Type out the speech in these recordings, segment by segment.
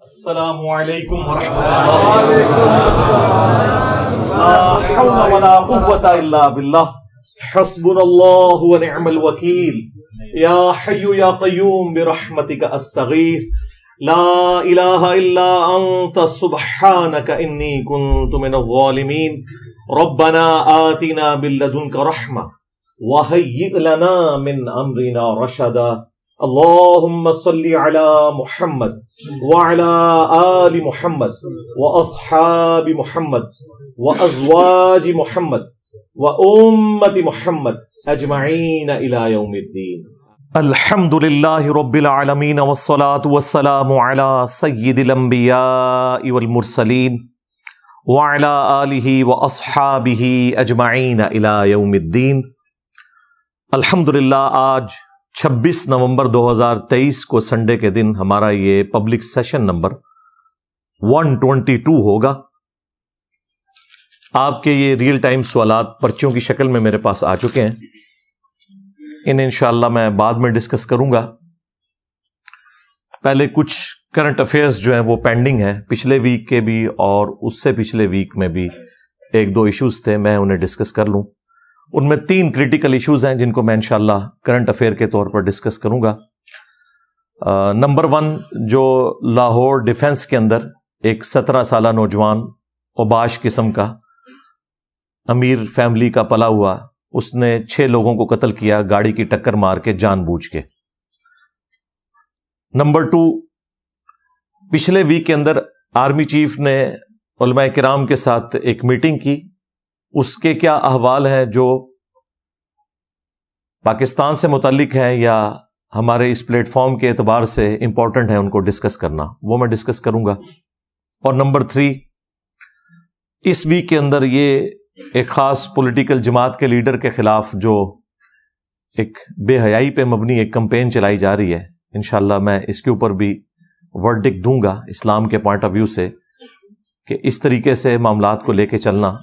السلام علیکم ورحمۃ اللہ، لا حول ولا قوۃ الا باللہ، حسبنا اللہ ونعم الوکیل، یا حی یا قیوم برحمتک استغیث، لا الہ الا انت سبحانک انی کنت من الظالمین، ربنا آتنا من لدنک رحمہ وہیئ لنا من امرنا رشدا، اللهم صل على محمد وعلى آل محمد وأصحاب محمد وأزواج محمد وأمة محمد أجمعين إلى يوم الدين. الحمد لله رب العالمين والصلاة والسلام على سيد الأنبياء والمرسلين وعلى آله وأصحابه أجمعين إلى يوم الدين. الحمد للہ آج 26 نومبر 2023 کو سنڈے کے دن ہمارا یہ پبلک سیشن نمبر 122 ہوگا. آپ کے یہ ریئل ٹائم سوالات پرچیوں کی شکل میں میرے پاس آ چکے ہیں. انہیں انشاءاللہ میں بعد میں ڈسکس کروں گا. پہلے کچھ کرنٹ افیئرز جو ہیں وہ پینڈنگ ہیں، پچھلے ویک کے بھی اور اس سے پچھلے ویک میں بھی ایک دو ایشوز تھے، میں انہیں ڈسکس کر لوں. ان میں 3 کریٹیکل ایشوز ہیں جن کو میں انشاءاللہ کرنٹ افیئر کے طور پر ڈسکس کروں گا. نمبر 1، جو لاہور ڈیفنس کے اندر ایک 17 سالہ نوجوان اوباش قسم کا امیر فیملی کا پلا ہوا، اس نے 6 لوگوں کو قتل کیا گاڑی کی ٹکر مار کے جان بوجھ کے. نمبر 2، پچھلے ویک کے اندر آرمی چیف نے علماء کرام کے ساتھ ایک میٹنگ کی. اس کے کیا احوال ہیں جو پاکستان سے متعلق ہیں یا ہمارے اس پلیٹ فارم کے اعتبار سے امپورٹنٹ ہیں، ان کو ڈسکس کرنا، وہ میں ڈسکس کروں گا. اور نمبر 3، اس ویک کے اندر یہ ایک خاص پولیٹیکل جماعت کے لیڈر کے خلاف جو ایک بے حیائی پہ مبنی ایک کمپین چلائی جا رہی ہے، انشاءاللہ میں اس کے اوپر بھی ورڈکٹ دوں گا اسلام کے پوائنٹ آف ویو سے کہ اس طریقے سے معاملات کو لے کے چلنا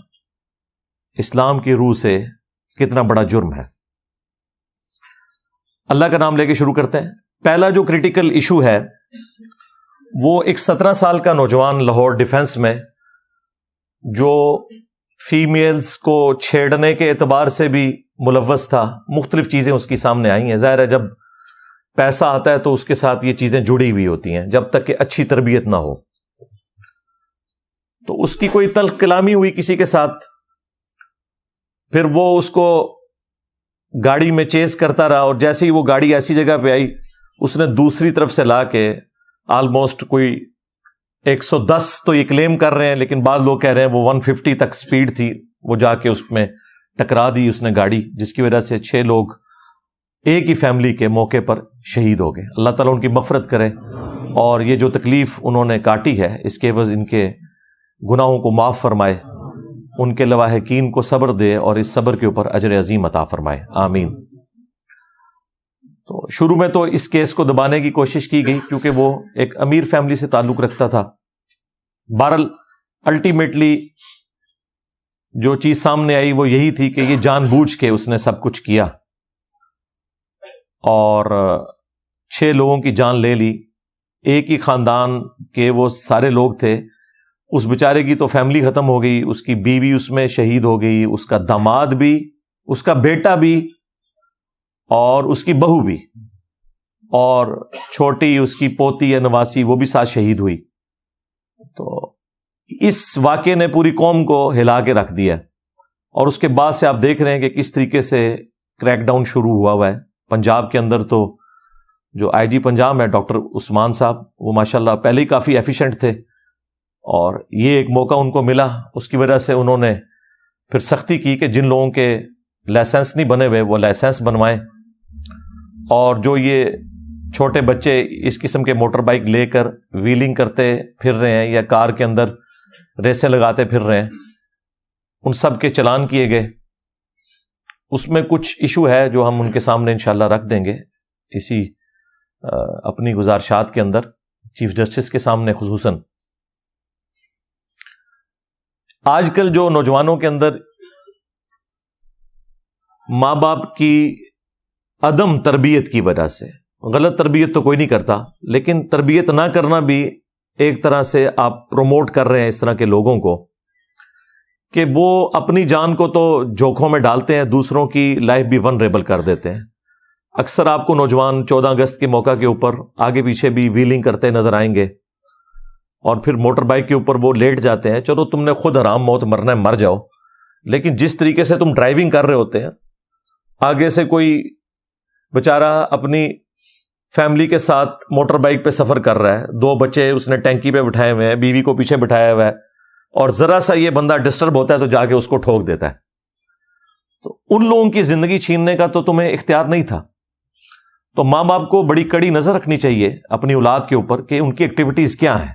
اسلام کی روح سے کتنا بڑا جرم ہے. اللہ کا نام لے کے شروع کرتے ہیں. پہلا جو کریٹیکل ایشو ہے وہ ایک 17 سال کا نوجوان لاہور ڈیفنس میں جو فیمیلز کو چھیڑنے کے اعتبار سے بھی ملوث تھا. مختلف چیزیں اس کی سامنے آئی ہیں. ظاہر ہے جب پیسہ آتا ہے تو اس کے ساتھ یہ چیزیں جڑی ہوئی ہوتی ہیں جب تک کہ اچھی تربیت نہ ہو. تو اس کی کوئی تلخ کلامی ہوئی کسی کے ساتھ، پھر وہ اس کو گاڑی میں چیز کرتا رہا، اور جیسے ہی وہ گاڑی ایسی جگہ پہ آئی اس نے دوسری طرف سے لا کے آلموسٹ کوئی 110 تو یہ کلیم کر رہے ہیں، لیکن بعض لوگ کہہ رہے ہیں وہ 150 تک سپیڈ تھی، وہ جا کے اس میں ٹکرا دی اس نے گاڑی، جس کی وجہ سے 6 لوگ ایک ہی فیملی کے موقع پر شہید ہو گئے. اللہ تعالیٰ ان کی مغفرت کرے اور یہ جو تکلیف انہوں نے کاٹی ہے اس کے عوض ان کے گناہوں کو معاف فرمائے، ان کے لواحقین کو صبر دے اور اس صبر کے اوپر اجر عظیم عطا فرمائے، آمین. تو شروع میں تو اس کیس کو دبانے کی کوشش کی گئی کیونکہ وہ ایک امیر فیملی سے تعلق رکھتا تھا. بہرحال الٹیمیٹلی جو چیز سامنے آئی وہ یہی تھی کہ یہ جان بوجھ کے اس نے سب کچھ کیا اور 6 لوگوں کی جان لے لی. ایک ہی خاندان کے وہ سارے لوگ تھے. اس بیچارے کی تو فیملی ختم ہو گئی، اس کی بیوی اس میں شہید ہو گئی، اس کا داماد بھی، اس کا بیٹا بھی اور اس کی بہو بھی، اور چھوٹی اس کی پوتی یا نواسی وہ بھی ساتھ شہید ہوئی. تو اس واقعے نے پوری قوم کو ہلا کے رکھ دیا، اور اس کے بعد سے آپ دیکھ رہے ہیں کہ کس طریقے سے کریک ڈاؤن شروع ہوا ہے. پنجاب کے اندر تو جو آئی جی پنجاب ہے ڈاکٹر عثمان صاحب، وہ ماشاءاللہ پہلے ہی کافی ایفیشینٹ تھے، اور یہ ایک موقع ان کو ملا، اس کی وجہ سے انہوں نے پھر سختی کی کہ جن لوگوں کے لائسنس نہیں بنے ہوئے وہ لائسنس بنوائیں، اور جو یہ چھوٹے بچے اس قسم کے موٹر بائک لے کر ویلنگ کرتے پھر رہے ہیں یا کار کے اندر ریسیں لگاتے پھر رہے ہیں، ان سب کے چلان کیے گئے. اس میں کچھ ایشو ہے جو ہم ان کے سامنے انشاءاللہ رکھ دیں گے اسی اپنی گزارشات کے اندر چیف جسٹس کے سامنے. خصوصاً آج کل جو نوجوانوں کے اندر ماں باپ کی عدم تربیت کی وجہ سے، غلط تربیت تو کوئی نہیں کرتا، لیکن تربیت نہ کرنا بھی ایک طرح سے آپ پروموٹ کر رہے ہیں اس طرح کے لوگوں کو کہ وہ اپنی جان کو تو جوکھوں میں ڈالتے ہیں، دوسروں کی لائف بھی ونریبل کر دیتے ہیں۔ اکثر آپ کو نوجوان 14 اگست کے موقع کے اوپر آگے پیچھے بھی ویلنگ کرتے نظر آئیں گے، اور پھر موٹر بائک کے اوپر وہ لیٹ جاتے ہیں۔ چلو تم نے خود حرام موت مرنا ہے، مر جاؤ، لیکن جس طریقے سے تم ڈرائیونگ کر رہے ہوتے ہیں، آگے سے کوئی بیچارہ اپنی فیملی کے ساتھ موٹر بائک پہ سفر کر رہا ہے، 2 بچے اس نے ٹینکی پہ بٹھائے ہوئے ہیں، بیوی کو پیچھے بٹھایا ہوا ہے، اور ذرا سا یہ بندہ ڈسٹرب ہوتا ہے تو جا کے اس کو ٹھوک دیتا ہے۔ تو ان لوگوں کی زندگی چھیننے کا تو تمہیں اختیار نہیں تھا۔ تو ماں باپ کو بڑی کڑی نظر رکھنی چاہیے اپنی اولاد کے اوپر کہ ان کی ایکٹیویٹیز کیا ہیں۔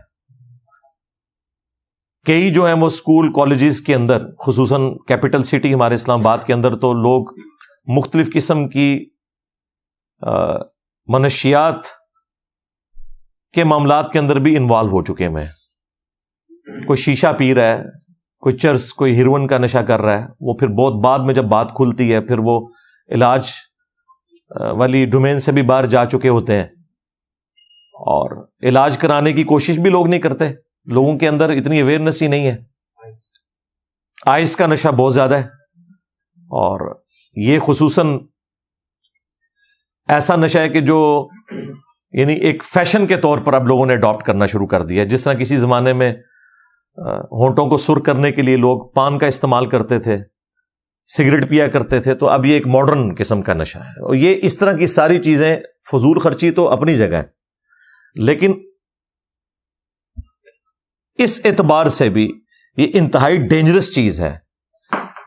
کئی جو ہیں وہ اسکول کالجز کے اندر، خصوصاً کیپٹل سٹی ہمارے اسلام آباد کے اندر، تو لوگ مختلف قسم کی منشیات کے معاملات کے اندر بھی انوالو ہو چکے ہیں۔ کوئی شیشہ پی رہا ہے، کوئی چرس، کوئی ہیروئن کا نشہ کر رہا ہے، وہ پھر بہت بعد میں جب بات کھلتی ہے پھر وہ علاج والی ڈومین سے بھی باہر جا چکے ہوتے ہیں، اور علاج کرانے کی کوشش بھی لوگ نہیں کرتے۔ لوگوں کے اندر اتنی اویئرنیس ہی نہیں ہے۔ آئس کا نشہ بہت زیادہ ہے، اور یہ خصوصاً ایسا نشہ ہے کہ جو یعنی ایک فیشن کے طور پر اب لوگوں نے اڈاپٹ کرنا شروع کر دیا ہے۔ جس طرح کسی زمانے میں ہونٹوں کو سرخ کرنے کے لیے لوگ پان کا استعمال کرتے تھے، سگریٹ پیا کرتے تھے، تو اب یہ ایک ماڈرن قسم کا نشہ ہے۔ اور یہ اس طرح کی ساری چیزیں، فضول خرچی تو اپنی جگہ ہے، لیکن اس اعتبار سے بھی یہ انتہائی ڈینجرس چیز ہے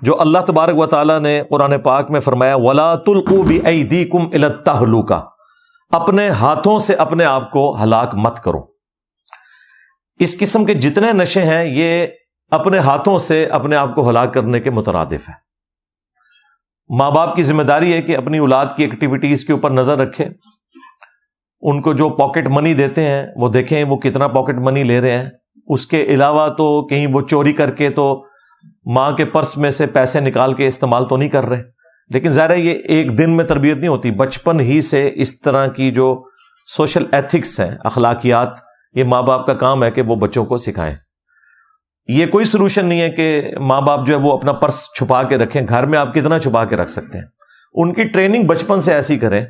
جو اللہ تبارک و تعالیٰ نے قرآن پاک میں فرمایا وَلَا تُلْقُوا بِأَيْدِيكُمْ إِلَى التَّهْلُكَةِ، اپنے ہاتھوں سے اپنے آپ کو ہلاک مت کرو۔ اس قسم کے جتنے نشے ہیں یہ اپنے ہاتھوں سے اپنے آپ کو ہلاک کرنے کے مترادف ہے۔ ماں باپ کی ذمہ داری ہے کہ اپنی اولاد کی ایکٹیویٹیز کے اوپر نظر رکھے، ان کو جو پاکٹ منی دیتے ہیں وہ دیکھیں وہ کتنا پاکٹ منی لے رہے ہیں۔ اس کے علاوہ تو کہیں وہ چوری کر کے تو ماں کے پرس میں سے پیسے نکال کے استعمال تو نہیں کر رہے، لیکن ظاہر ہے یہ ایک دن میں تربیت نہیں ہوتی، بچپن ہی سے اس طرح کی جو سوشل ایتھکس ہیں، اخلاقیات، یہ ماں باپ کا کام ہے کہ وہ بچوں کو سکھائیں۔ یہ کوئی سلوشن نہیں ہے کہ ماں باپ جو ہے وہ اپنا پرس چھپا کے رکھیں۔ گھر میں آپ کتنا چھپا کے رکھ سکتے ہیں؟ ان کی ٹریننگ بچپن سے ایسی کریں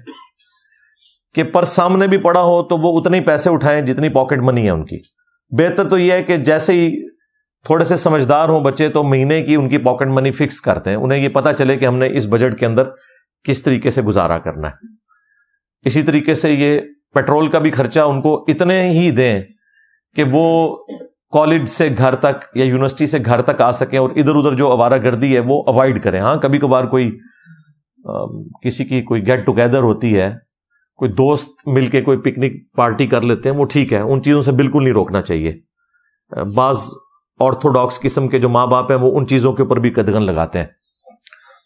کہ پرس سامنے بھی پڑا ہو تو وہ اتنے ہی پیسے اٹھائیں جتنی پاکٹ منی ہے ان کی۔ بہتر تو یہ ہے کہ جیسے ہی تھوڑے سے سمجھدار ہوں بچے تو مہینے کی ان کی پاکٹ منی فکس کرتے ہیں، انہیں یہ پتہ چلے کہ ہم نے اس بجٹ کے اندر کس طریقے سے گزارا کرنا ہے۔ اسی طریقے سے یہ پیٹرول کا بھی خرچہ ان کو اتنے ہی دیں کہ وہ کالج سے گھر تک یا یونیورسٹی سے گھر تک آ سکیں، اور ادھر ادھر جو آوارہ گردی ہے وہ اوائڈ کریں۔ ہاں کبھی کبھار کوئی کسی کی کوئی گیٹ ٹوگیدر ہوتی ہے، کوئی دوست مل کے کوئی پکنک پارٹی کر لیتے ہیں، وہ ٹھیک ہے، ان چیزوں سے بالکل نہیں روکنا چاہیے۔ بعض آرتھوڈاکس قسم کے جو ماں باپ ہیں وہ ان چیزوں کے اوپر بھی قدغن لگاتے ہیں،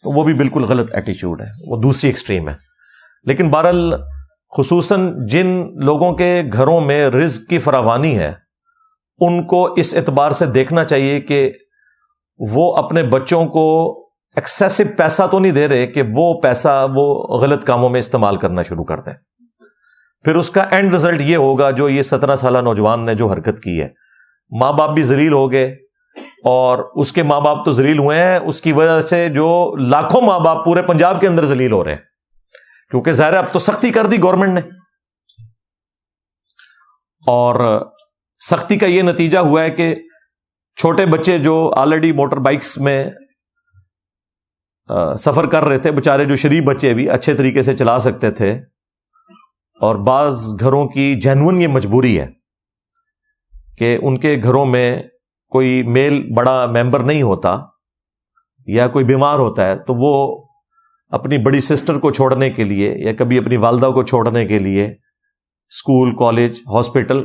تو وہ بھی بالکل غلط ایٹیچیوڈ ہے، وہ دوسری ایکسٹریم ہے۔ لیکن بہرحال خصوصاً جن لوگوں کے گھروں میں رزق کی فراوانی ہے ان کو اس اعتبار سے دیکھنا چاہیے کہ وہ اپنے بچوں کو ایکسیسو پیسہ تو نہیں دے رہے کہ وہ پیسہ وہ غلط کاموں میں استعمال کرنا شروع کر دیں۔ پھر اس کا اینڈ رزلٹ یہ ہوگا جو یہ 17 سالہ نوجوان نے جو حرکت کی ہے، ماں باپ بھی ذلیل ہو گئے، اور اس کے ماں باپ تو ذلیل ہوئے ہیں، اس کی وجہ سے جو لاکھوں ماں باپ پورے پنجاب کے اندر ذلیل ہو رہے ہیں، کیونکہ ظاہر اب تو سختی کر دی گورنمنٹ نے، اور سختی کا یہ نتیجہ ہوا ہے کہ چھوٹے بچے جو آلریڈی موٹر بائکس میں سفر کر رہے تھے، بیچارے جو شریف بچے بھی اچھے طریقے سے چلا سکتے تھے، اور بعض گھروں کی جینون یہ مجبوری ہے کہ ان کے گھروں میں کوئی میل بڑا ممبر نہیں ہوتا یا کوئی بیمار ہوتا ہے، تو وہ اپنی بڑی سسٹر کو چھوڑنے کے لیے یا کبھی اپنی والدہ کو چھوڑنے کے لیے school, college, hospital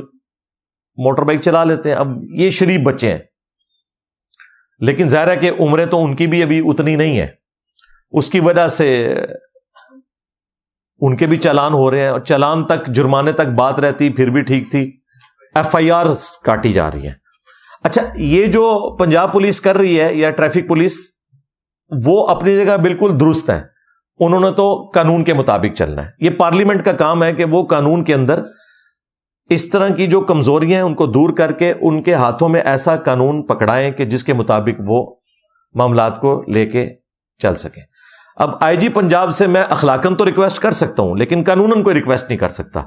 motor bike چلا لیتے ہیں۔ اب یہ شریف بچے ہیں، لیکن ظاہر ہے کہ عمریں تو ان کی بھی ابھی اتنی نہیں ہے، اس کی وجہ سے ان کے بھی چالان ہو رہے ہیں، اور چالان تک، جرمانے تک بات رہتی پھر بھی ٹھیک تھی، ایف آئی آر کاٹی جا رہی ہیں۔ اچھا، یہ جو پنجاب پولیس کر رہی ہے یا ٹریفک پولیس، وہ اپنی جگہ بالکل درست ہے، انہوں نے تو قانون کے مطابق چلنا ہے۔ یہ پارلیمنٹ کا کام ہے کہ وہ قانون کے اندر اس طرح کی جو کمزوریاں ہیں ان کو دور کر کے ان کے ہاتھوں میں ایسا قانون پکڑائیں کہ جس کے مطابق وہ معاملات کو لے کے چل سکیں. اب آئی جی پنجاب سے میں اخلاقاً تو ریکویسٹ کر سکتا ہوں لیکن قانوناً کوئی ریکویسٹ نہیں کر سکتا.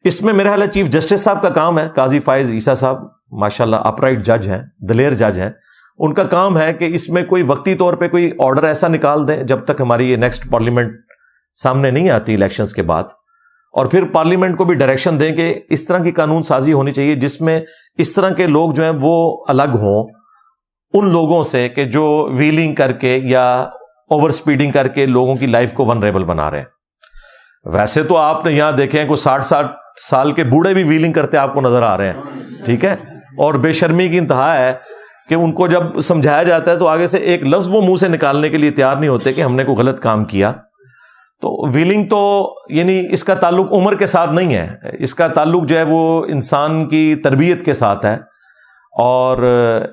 اس میں میرا خیال ہے چیف جسٹس صاحب کا کام ہے, قاضی فائز عیسیٰ صاحب ماشاءاللہ اپرائٹ جج ہیں, دلیر جج ہیں, ان کا کام ہے کہ اس میں کوئی وقتی طور پہ کوئی آرڈر ایسا نکال دیں جب تک ہماری یہ نیکسٹ پارلیمنٹ سامنے نہیں آتی الیکشنز کے بعد, اور پھر پارلیمنٹ کو بھی ڈائریکشن دیں کہ اس طرح کی قانون سازی ہونی چاہیے جس میں اس طرح کے لوگ جو ہیں وہ الگ ہوں ان لوگوں سے کہ جو ویلنگ کر کے یا اوور سپیڈنگ کر کے لوگوں کی لائف کو ونریبل بنا رہے ہیں. ویسے تو آپ نے یہاں دیکھیں کوئی 60 سال کے بوڑھے بھی ویلنگ کرتے آپ کو نظر آ رہے ہیں, ٹھیک ہے, اور بے شرمی کی انتہا ہے کہ ان کو جب سمجھایا جاتا ہے تو آگے سے ایک لفظ وہ منہ سے نکالنے کے لیے تیار نہیں ہوتے کہ ہم نے کوئی غلط کام کیا. تو ویلنگ تو یعنی اس کا تعلق عمر کے ساتھ نہیں ہے, اس کا تعلق جو ہے وہ انسان کی تربیت کے ساتھ ہے اور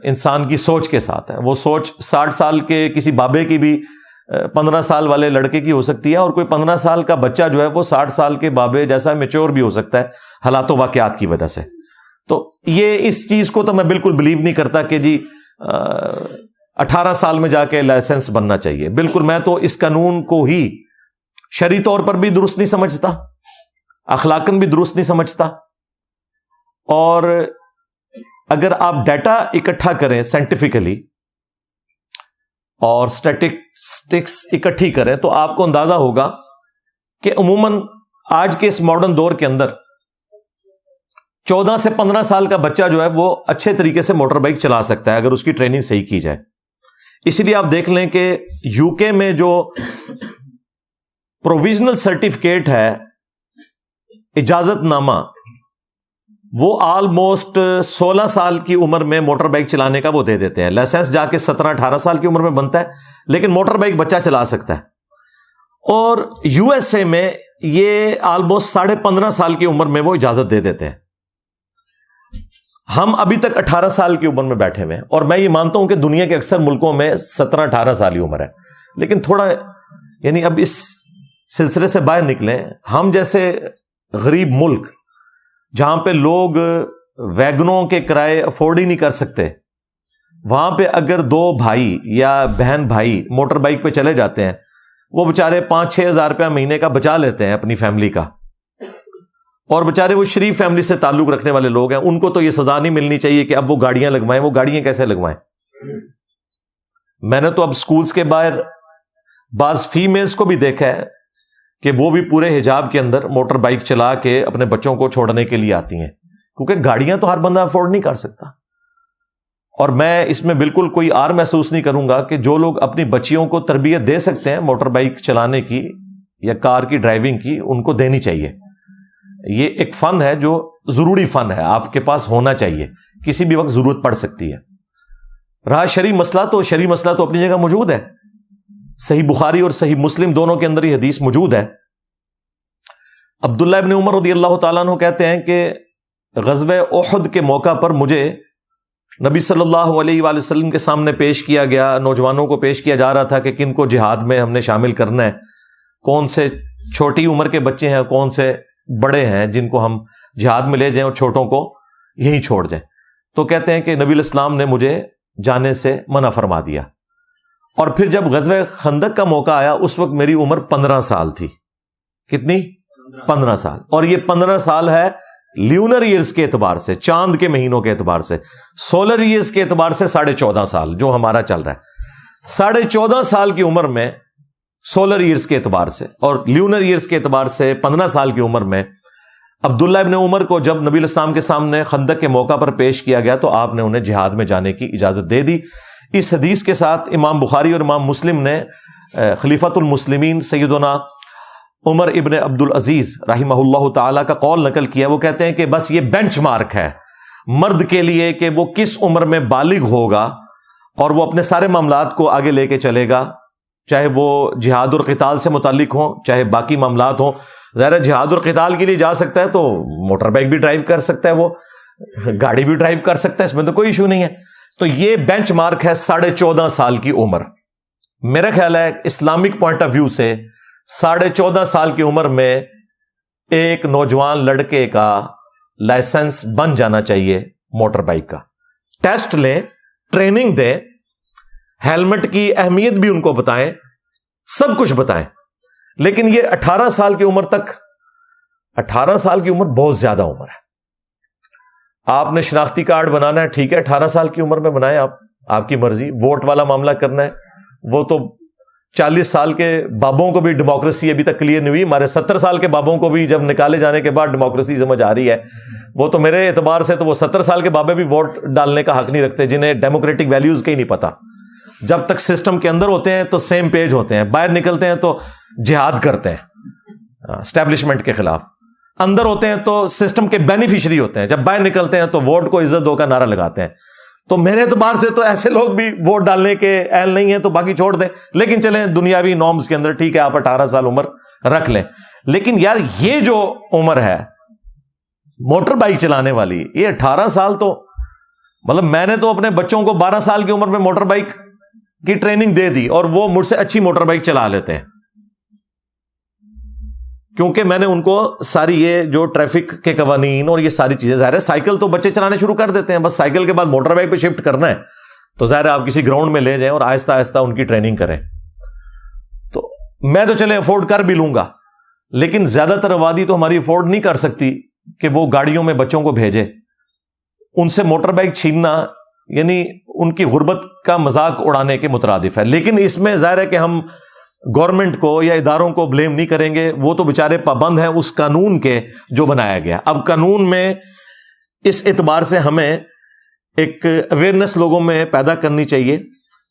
انسان کی سوچ کے ساتھ ہے. وہ سوچ 60 سال کے کسی بابے کی بھی 15 سال والے لڑکے کی ہو سکتی ہے, اور کوئی 15 سال کا بچہ جو ہے وہ 60 سال کے بابے جیسا میچور بھی ہو سکتا ہے حالات و واقعات کی وجہ سے. تو یہ اس چیز کو تو میں بالکل بلیو نہیں کرتا کہ جی 18 سال میں جا کے لائسنس بننا چاہیے. بالکل, میں تو اس قانون کو ہی شرعی طور پر بھی درست نہیں سمجھتا, اخلاقاً بھی درست نہیں سمجھتا. اور اگر آپ ڈیٹا اکٹھا کریں سائنٹیفکلی اور اسٹیٹسٹکس اکٹھی کریں تو آپ کو اندازہ ہوگا کہ عموماً آج کے اس ماڈرن دور کے اندر 14 سے 15 سال کا بچہ جو ہے وہ اچھے طریقے سے موٹر بائک چلا سکتا ہے اگر اس کی ٹریننگ صحیح کی جائے. اسی لیے آپ دیکھ لیں کہ یو کے میں جو پروویژنل سرٹیفکیٹ ہے, اجازت نامہ, وہ آلموسٹ 16 سال کی عمر میں موٹر بائک چلانے کا وہ دے دیتے ہیں. لائسنس جا کے 17-18 سال کی عمر میں بنتا ہے لیکن موٹر بائک بچہ چلا سکتا ہے. اور یو ایس اے میں یہ آلموسٹ 15.5 سال کی عمر میں وہ اجازت دے دیتے ہیں. ہم ابھی تک 18 سال کی عمر میں بیٹھے ہوئے ہیں, اور میں یہ مانتا ہوں کہ دنیا کے اکثر ملکوں میں 17-18 سال کی عمر ہے. لیکن تھوڑا یعنی اب اس سلسلے سے باہر نکلیں. ہم جیسے غریب ملک جہاں پہ لوگ ویگنوں کے کرائے افورڈ ہی نہیں کر سکتے, وہاں پہ اگر 2 بھائی یا بہن بھائی موٹر بائک پہ چلے جاتے ہیں, وہ بےچارے 5-6 ہزار روپیہ مہینے کا بچا لیتے ہیں اپنی فیملی کا, اور بےچارے وہ شریف فیملی سے تعلق رکھنے والے لوگ ہیں. ان کو تو یہ سزا نہیں ملنی چاہیے کہ اب وہ گاڑیاں لگوائیں. وہ گاڑیاں کیسے لگوائیں؟ میں نے تو اب سکولز کے باہر بعض فیمیلز کو بھی دیکھا ہے کہ وہ بھی پورے حجاب کے اندر موٹر بائک چلا کے اپنے بچوں کو چھوڑنے کے لیے آتی ہیں, کیونکہ گاڑیاں تو ہر بندہ افورڈ نہیں کر سکتا. اور میں اس میں بالکل کوئی آر محسوس نہیں کروں گا کہ جو لوگ اپنی بچیوں کو تربیت دے سکتے ہیں موٹر بائک چلانے کی یا کار کی ڈرائیونگ کی, ان کو دینی چاہیے. یہ ایک فن ہے جو ضروری فن ہے, آپ کے پاس ہونا چاہیے, کسی بھی وقت ضرورت پڑ سکتی ہے. رہا شرعی مسئلہ تو اپنی جگہ موجود ہے. صحیح بخاری اور صحیح مسلم دونوں کے اندر یہ حدیث موجود ہے. عبداللہ ابن عمر رضی اللہ تعالیٰ عنہ کہتے ہیں کہ غزوہ احد کے موقع پر مجھے نبی صلی اللہ علیہ وآلہ وسلم کے سامنے پیش کیا گیا, نوجوانوں کو پیش کیا جا رہا تھا کہ کن کو جہاد میں ہم نے شامل کرنا ہے, کون سے چھوٹی عمر کے بچے ہیں, کون سے بڑے ہیں جن کو ہم جہاد میں لے جائیں اور چھوٹوں کو یہیں چھوڑ جائیں. تو کہتے ہیں کہ نبی علیہ السلام نے مجھے جانے سے منع فرما دیا. اور پھر جب غزوہ خندق کا موقع آیا اس وقت میری عمر 15 سال تھی. کتنی؟ 15 سال. اور یہ 15 سال ہے لیونر ایئرز کے اعتبار سے, چاند کے مہینوں کے اعتبار سے. سولر ایئرز کے اعتبار سے 14.5 سال جو ہمارا چل رہا ہے. 14.5 سال کی عمر میں سولر ایئرز کے اعتبار سے اور لیونر ایئرز کے اعتبار سے 15 سال کی عمر میں عبداللہ ابن عمر کو جب نبی علیہ السلام کے سامنے خندق کے موقع پر پیش کیا گیا تو آپ نے انہیں جہاد میں جانے کی اجازت دے دی. اس حدیث کے ساتھ امام بخاری اور امام مسلم نے خلیفۃ المسلمین سیدنا عمر ابن عبد العزیز رحمہ اللہ تعالی کا قول نقل کیا. وہ کہتے ہیں کہ بس یہ بینچ مارک ہے مرد کے لیے کہ وہ کس عمر میں بالغ ہوگا اور وہ اپنے سارے معاملات کو آگے لے کے چلے گا, چاہے وہ جہاد اور قتال سے متعلق ہوں چاہے باقی معاملات ہوں. ظاہر جہاد اور قتال کے لیے جا سکتا ہے تو موٹر بائک بھی ڈرائیو کر سکتا ہے, وہ گاڑی بھی ڈرائیو کر سکتا ہے, اس میں تو کوئی ایشو نہیں ہے. تو یہ بینچ مارک ہے 14.5 سال کی عمر. میرا خیال ہے اسلامک پوائنٹ آف ویو سے 14.5 سال کی عمر میں ایک نوجوان لڑکے کا لائسنس بن جانا چاہیے موٹر بائک کا. ٹیسٹ لیں, ٹریننگ دیں, ہیلمٹ کی اہمیت بھی ان کو بتائیں, سب کچھ بتائیں. لیکن یہ 18 سال کی عمر تک, 18 سال کی عمر بہت زیادہ عمر ہے. آپ نے شناختی کارڈ بنانا ہے, ٹھیک ہے, 18 سال کی عمر میں بنائیں, آپ کی مرضی. ووٹ والا معاملہ کرنا ہے, وہ تو 40 سال کے بابوں کو بھی ڈیموکریسی ابھی تک کلیئر نہیں ہوئی. ہمارے 70 سال کے بابوں کو بھی جب نکالے جانے کے بعد ڈیموکریسی سمجھ آ رہی ہے. وہ تو میرے اعتبار سے تو وہ 70 سال کے بابے بھی ووٹ ڈالنے کا حق نہیں رکھتے, جنہیں ڈیموکریٹک ویلیوز کا ہی نہیں پتا. جب تک سسٹم کے اندر ہوتے ہیں تو سیم پیج ہوتے ہیں, باہر نکلتے ہیں تو جہاد کرتے ہیں اسٹیبلشمنٹ کے خلاف. اندر ہوتے ہیں تو سسٹم کے بینیفیشری ہوتے ہیں, جب باہر نکلتے ہیں تو ووٹ کو عزت دو کا نعرہ لگاتے ہیں. تو میرے اعتبار سے تو ایسے لوگ بھی ووٹ ڈالنے کے اہل نہیں ہیں, تو باقی چھوڑ دیں. لیکن چلیں دنیاوی نارمز کے اندر ٹھیک ہے, آپ 18 سال عمر رکھ لیں. لیکن یار یہ جو عمر ہے موٹر بائک چلانے والی, یہ 18 سال تو مطلب میں نے تو اپنے بچوں کو 12 سال کی عمر میں موٹر بائک کی ٹریننگ دے دی, اور وہ مجھ سے اچھی موٹر بائک چلا لیتے ہیں, کیونکہ میں نے ان کو ساری یہ جو ٹریفک کے قوانین اور یہ ساری چیزیں, ظاہر ہے سائیکل تو بچے چلانے شروع کر دیتے ہیں, بس سائیکل کے بعد موٹر بائک پہ شفٹ کرنا ہے, تو ظاہر ہے آپ کسی گراؤنڈ میں لے جائیں اور آہستہ آہستہ ان کی ٹریننگ کریں. تو میں تو چلے افورڈ کر بھی لوں گا, لیکن زیادہ تر آبادی تو ہماری افورڈ نہیں کر سکتی کہ وہ گاڑیوں میں بچوں کو بھیجے. ان سے موٹر بائک چھیننا یعنی ان کی غربت کا مذاق اڑانے کے مترادف ہے. لیکن اس میں ظاہر ہے کہ ہم گورنمنٹ کو یا اداروں کو بلیم نہیں کریں گے, وہ تو بیچارے پابند ہیں اس قانون کے جو بنایا گیا. اب قانون میں اس اعتبار سے ہمیں ایک اویئرنیس لوگوں میں پیدا کرنی چاہیے,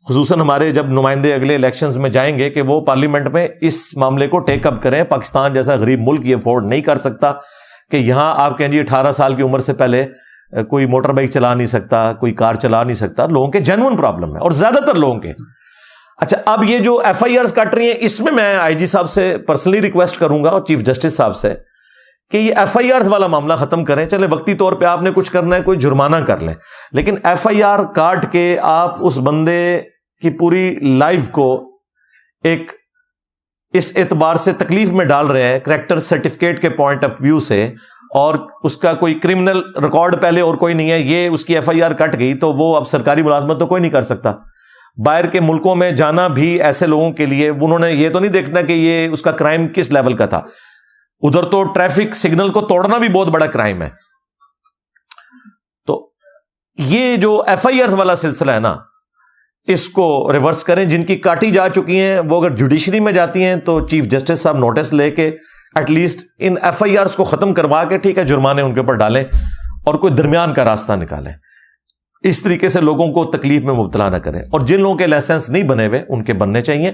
خصوصاً ہمارے جب نمائندے اگلے الیکشنز میں جائیں گے, کہ وہ پارلیمنٹ میں اس معاملے کو ٹیک اپ کریں. پاکستان جیسا غریب ملک یہ افورڈ نہیں کر سکتا کہ یہاں آپ کہیں جی 18 سال کی عمر سے پہلے کوئی موٹر بائک چلا نہیں سکتا, کوئی کار چلا نہیں سکتا. لوگوں کے جینوئن پرابلم ہے, اور زیادہ تر لوگوں کے. اچھا, اب یہ جو ایف آئی آرز کٹ رہی ہیں, اس میں میں آئی جی صاحب سے پرسنلی ریکویسٹ کروں گا, اور چیف جسٹس صاحب سے, کہ یہ ایف آئی آرز والا معاملہ ختم کریں. چلے وقتی طور پہ آپ نے کچھ کرنا ہے, کوئی جرمانہ کر لیں, لیکن ایف آئی آر کاٹ کے آپ اس بندے کی پوری لائف کو ایک اس اعتبار سے تکلیف میں ڈال رہے ہیں, کریکٹر سرٹیفکیٹ کے پوائنٹ آف ویو سے, اور اس کا کوئی کرمنل ریکارڈ پہلے اور کوئی نہیں ہے, یہ اس کی ایف آئی آر کٹ گئی تو وہ اب سرکاری ملازمت تو کوئی نہیں کر سکتا. باہر کے ملکوں میں جانا بھی ایسے لوگوں کے لیے, انہوں نے یہ تو نہیں دیکھنا کہ یہ اس کا کرائم کس لیول کا تھا. ادھر تو ٹریفک سگنل کو توڑنا بھی بہت بڑا کرائم ہے. تو یہ جو ایف آئی آرز والا سلسلہ ہے نا, اس کو ریورس کریں. جن کی کاٹی جا چکی ہیں وہ اگر جوڈیشری میں جاتی ہیں تو چیف جسٹس صاحب نوٹس لے کے ایٹ لیسٹ ان ایف آئی آرز کو ختم کروا کے ٹھیک ہے جرمانے ان کے اوپر ڈالیں, اور کوئی درمیان کا راستہ نکالیں. اس طریقے سے لوگوں کو تکلیف میں مبتلا نہ کریں. اور جن لوگوں کے لائسنس نہیں بنے ہوئے ان کے بننے چاہیے.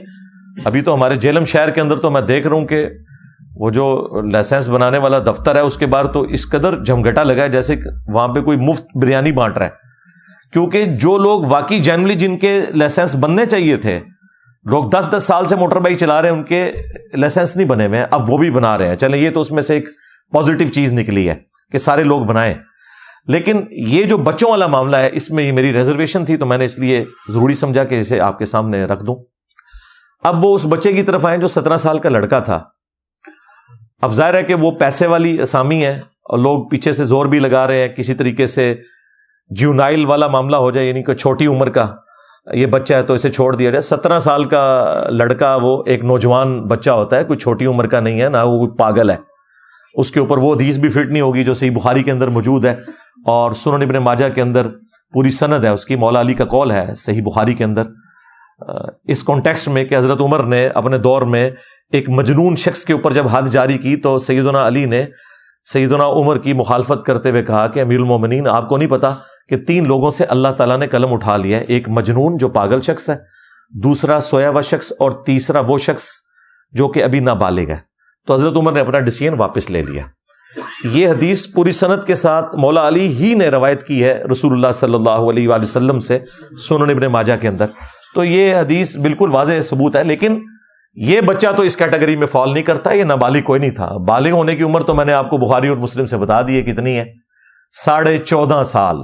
ابھی تو ہمارے جیلم شہر کے اندر تو میں دیکھ رہا ہوں کہ وہ جو لائسنس بنانے والا دفتر ہے اس کے باہر تو اس قدر جھمگٹا لگا ہے جیسے وہاں پہ کوئی مفت بریانی بانٹ رہا ہے. کیونکہ جو لوگ واقعی جنرلی جن کے لائسنس بننے چاہیے تھے, لوگ 10-10 سال سے موٹر بائک چلا رہے ہیں, ان کے لائسنس نہیں بنے ہوئے ہیں, اب وہ بھی بنا رہے ہیں. چلیں یہ تو اس میں سے ایک پازیٹیو چیز نکلی ہے کہ سارے لوگ بنائیں. لیکن یہ جو بچوں والا معاملہ ہے, اس میں یہ میری ریزرویشن تھی, تو میں نے اس لیے ضروری سمجھا کہ اسے آپ کے سامنے رکھ دوں. اب وہ اس بچے کی طرف آئیں جو 17 سال کا لڑکا تھا. اب ظاہر ہے کہ وہ پیسے والی اسامی ہے, اور لوگ پیچھے سے زور بھی لگا رہے ہیں کسی طریقے سے جیونائل والا معاملہ ہو جائے, یعنی کہ چھوٹی عمر کا یہ بچہ ہے تو اسے چھوڑ دیا جائے. 17 سال کا لڑکا وہ ایک نوجوان بچہ ہوتا ہے, کوئی چھوٹی عمر کا نہیں ہے, نہ وہ کوئی پاگل ہے. اس کے اوپر وہ حدیث بھی فٹ نہیں ہوگی جو صحیح بخاری کے اندر موجود ہے, اور سنن ابن ماجہ کے اندر پوری سند ہے اس کی. مولا علی کا قول ہے صحیح بخاری کے اندر, اس کانٹیکسٹ میں کہ حضرت عمر نے اپنے دور میں ایک مجنون شخص کے اوپر جب حد جاری کی تو سیدنا علی نے سیدنا عمر کی مخالفت کرتے ہوئے کہا کہ امیر المومنین, آپ کو نہیں پتا کہ 3 لوگوں سے اللہ تعالیٰ نے قلم اٹھا لیا ہے, ایک مجنون جو پاگل شخص ہے, دوسرا سویا ہوا شخص, اور تیسرا وہ شخص جو کہ ابھی نابالغ ہے. تو حضرت عمر نے اپنا ڈیسیژن واپس لے لیا. یہ حدیث پوری سند کے ساتھ مولا علی ہی نے روایت کی ہے رسول اللہ صلی اللہ علیہ وآلہ وسلم سے, سنن ابن ماجہ کے اندر. تو یہ حدیث بالکل واضح ثبوت ہے. لیکن یہ بچہ تو اس کیٹیگری میں فال نہیں کرتا, یہ نابالغ کوئی نہیں تھا. بالغ ہونے کی عمر تو میں نے آپ کو بخاری اور مسلم سے بتا دی ہے کتنی ہے, 14.5 سال.